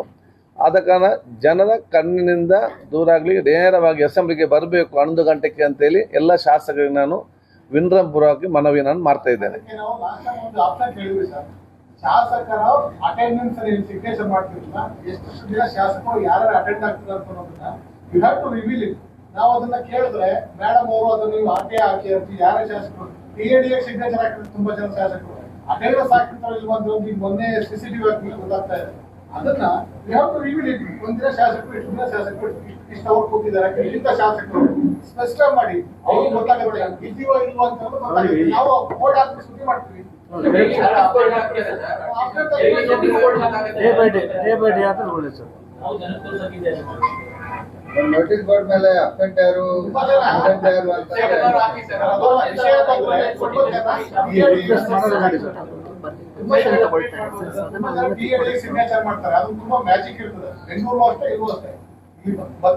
ಆದ ಕಾರಣ ಜನರ ಕಣ್ಣಿನಿಂದ ದೂರ ಆಗಲಿ, ನೇರವಾಗಿ ಅಸೆಂಬ್ಲಿಗೆ ಬರಬೇಕು 11 ಗಂಟೆಗೆ ಅಂತೇಳಿ ಎಲ್ಲ ಶಾಸಕರಿಗೆ ನಾನು ವಿನಮ್ರವಾಗಿ ಮನವಿ ನಾನು ಮಾಡ್ತಾ ಇದ್ದೇನೆ. ಶಾಸಕರ ಅಟೆಂಡೆನ್ಸ್ ಸಿಗ್ನೇಚರ್ ಮಾಡ್ತಿರಲಿಲ್ಲ, ಎಷ್ಟು ದಿನ ಶಾಸಕರು ಯಾರು ಅಟೆಂಡ್ ಆಗ್ತಾರೆ ಅನ್ನೋದನ್ನ you have to reveal it. ನಾವು ಅದನ್ನ ಕೇಳಿದ್ರೆ ಮೇಡಮ್ ಅವರು ಅದನ್ನ ನೀವು ಹಾಕಿ ಅಂತ ಯಾರ ಶಾಸಕರು TADಗೆ ಸಿಗ್ನೇಚರ್ ಹಾಕಿದ್ರೆ ತುಂಬಾ ಜನ ಶಾಸಕರು ಅಟೆಂಡೆನ್ಸ್ ಹಾಕಿರ್ತಾರೆ ಇಲ್ವಾ ಅಂತ ಮೊನ್ನೆ CCTV ಗೊತ್ತಾಗ್ತಾ ಇದೆ. ಅದನ್ನ ರಿವೀಲ್ ಇಟ್. ಒಂದಿನ ಶಾಸಕರು ಇಷ್ಟು ದಿನ ಶಾಸಕರು ಇಷ್ಟು ಅವ್ರು ಕೂತಿದ್ದಾರೆ, ಇಲ್ಲಿಂದ ಶಾಸಕರು ಸ್ಪಷ್ಟ ಮಾಡಿ ಅವ್ರಿಗೆ ಗೊತ್ತಾಗುತ್ತೆ ಇದ್ದೀವೋ ಇಲ್ವೋ ಅಂತ ಗೊತ್ತಾಗುತ್ತೆ. ನಾವು ವೋಟ್ ಹಾಕಿ ಸುದ್ದಿ ಮಾಡ್ತೀವಿ. ನಾವು ಜನಕ್ಕೆ ತೋರ್ಸಕ್ಕಿದೆ. ನೋಟಿಸ್ ಬೋರ್ಡ್ ಮೇಲೆ ಅಫೆಂಟ್ ಯಾರು ಯಾರು ಅಂತ ಸಿಗ್ನೇಚರ್ ಮಾಡ್ತಾರೆ. ಅದು ತುಂಬಾ ಮ್ಯಾಜಿಕ್ ಇರ್ತದೆ. ಬೆಂಗಳೂರು ಅಷ್ಟೇ, ಇಲ್ಲೂ ಅಷ್ಟೇ.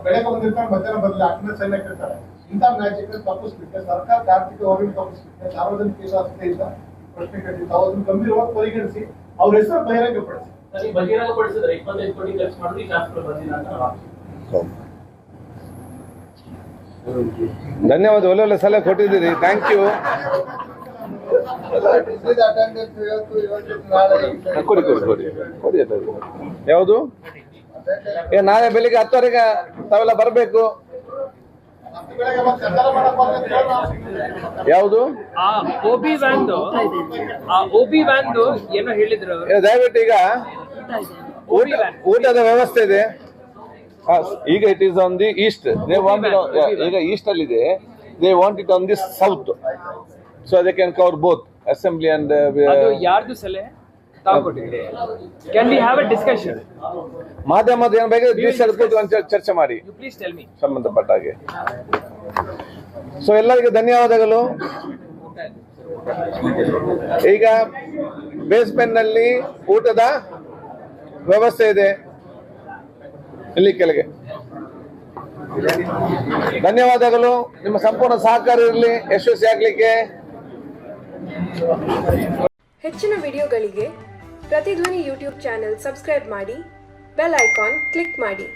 ಬೆಳಗ್ಗೆ ಬಂದಿರ್ತಾರೆ, ಮಧ್ಯಾಹ್ನ ಬದಲು ಅಟೆಂಡೆನ್ಸ್ ಸೈನ್ ಹಾಕಿರ್ತಾರೆ. ಇಂಥ ಮ್ಯಾಜಿಕ್ ತಪ್ಪಿಸ್ಲಿಕ್ಕೆ ಸರ್ಕಾರ ಆರ್ಥಿಕ ಹೊರಗೆ ತಪ್ಪಿಸ್ಲಿಕ್ಕೆ ಸಾರ್ವಜನಿಕ ಹಿತಾಸಕ್ತಿಯಿಂದ ಪ್ರಶ್ನೆ ಕಟ್ಟಿದ್ದು ಅದನ್ನು ಗಂಭೀರವಾಗಿ ಪರಿಗಣಿಸಿ ಅವ್ರ ಹೆಸರು ಬಹಿರಂಗಪಡಿಸಿ. ಬಹಿರಂಗಪಡಿಸಿದ್ರೆ 25 ಕೋಟಿ ಖರ್ಚು ಮಾಡಿದ್ರೆ ಶಾಸಕರು ಬಂದಿಲ್ಲ ಅಂತ ನಾವು ಧನ್ಯವಾದ. ಒಳ್ಳೊಳ್ಳೆ ಸಲಹೆ ಕೊಟ್ಟಿದ್ದೀರಿ. Thank you. ಅಟೆಂಡೆನ್ಸ್ ಇವತ್ತು ನಾಳೆ ಕೊಡಿ ಕೊಡಿ ಕೊಡಿ ಕೊಡಿ ಅದು. ಯಾವುದು? ನಾಳೆ ಬೆಳಿಗ್ಗೆ 10 ತಾವೆಲ್ಲ ಬರಬೇಕು. ಬೆಳಗ್ಗೆ ಮತ್ತೆ ಸರ್ಕಾರ ಮಾಡಕ್ ಬಂದ್ರೆ ಯಾವುದು? ಓಬಿ ವ್ಯಾನ್ದು ಏನೋ ಹೇಳಿದ್ರು ಅವರು. ದಯವಿಟ್ಟು ಈಗ ಊಟದ ವ್ಯವಸ್ಥೆ ಇದೆ. ಈಗ it is on the East. They want ಈಗ ಈಸ್ಟ್ ಅಲ್ಲಿ ಇದೆ. They want it on the south, so they can cover both assembly and. ಅದು ಯಾರ್ದು ಸಲಹೆ ತಾವು ಕೊಟ್ಟಿದ್ದೀರಿ? Can we have a discussion? ಮಾಧ್ಯಮದ ಏನು ಬೇಕಾದ್ರೆ ದಿವಸ ಕೂತ್ಕೊಂಡು ಚರ್ಚೆ ಮಾಡಿ ಯು ಪ್ಲೀಸ್ ಟೆಲ್ ಮಿ. ಸಂಬಂಧಪಟ್ಟ ಹಾಗೆ. ಸೊ ಎಲ್ಲರಿಗೂ ಧನ್ಯವಾದಗಳು. ಈಗ ಬೇಸ್ಮೆಂಟ್ ನಲ್ಲಿ ಊಟದ ವ್ಯವಸ್ಥೆ ಇದೆ, ಇಲ್ಲಿ ಕೆಳಗೆ. ಧನ್ಯವಾದಗಳು. ನಿಮ್ಮ ಸಂಪೂರ್ಣ ಸಹಕಾರ ಇರಲಿ, ಯಶಸ್ವಿ ಆಗ್ಲಿಕ್ಕೆ. ಹೆಚ್ಚಿನ ವಿಡಿಯೋಗಳಿಗೆ ಪ್ರತಿಧ್ವನಿ ಯೂಟ್ಯೂಬ್ ಚಾನೆಲ್ ಸಬ್ಸ್ಕ್ರೈಬ್ ಮಾಡಿ, ಬೆಲ್ ಐಕಾನ್ ಕ್ಲಿಕ್ ಮಾಡಿ.